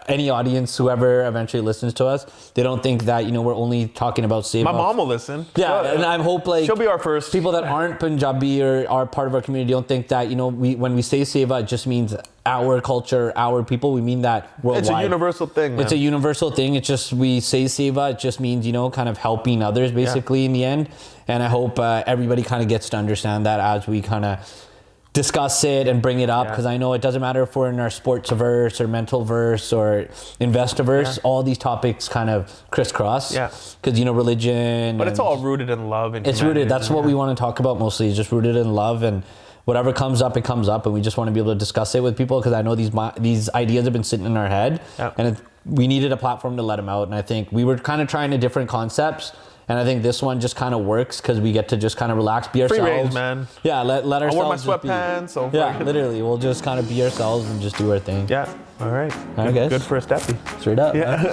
any audience, whoever eventually listens to us, they don't think that, you know, we're only talking about Seva. My mom will listen. Yeah, and I hope like she'll be our first. People that aren't Punjabi or are part of our community don't think that, you know, when we say Seva, it just means our culture, our people. We mean that worldwide. It's a universal thing, man. It's a universal thing. It's just, we say Seva, it just means, you know, kind of helping others basically in the end. And I hope everybody kind of gets to understand that as we kind of discuss it and bring it up, because I know it doesn't matter if we're in our sports-averse or mental-verse or investor-verse, all these topics kind of crisscross. Yeah. Because, you know, religion. But it's all rooted in love and it's rooted. That's what we want to talk about mostly, is just rooted in love, and whatever comes up, it comes up, and we just want to be able to discuss it with people, because I know these ideas have been sitting in our head, and we needed a platform to let them out. And I think we were kind of trying different concepts. And I think this one just kind of works because we get to just kind of relax, be ourselves. Free range, man. Yeah, let ourselves. I wear my sweatpants. Yeah, literally. We'll just kind of be ourselves and just do our thing. Yeah. All right. Good first epi. Straight up. Yeah.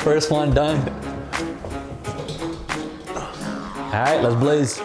First one done. All right, let's blaze.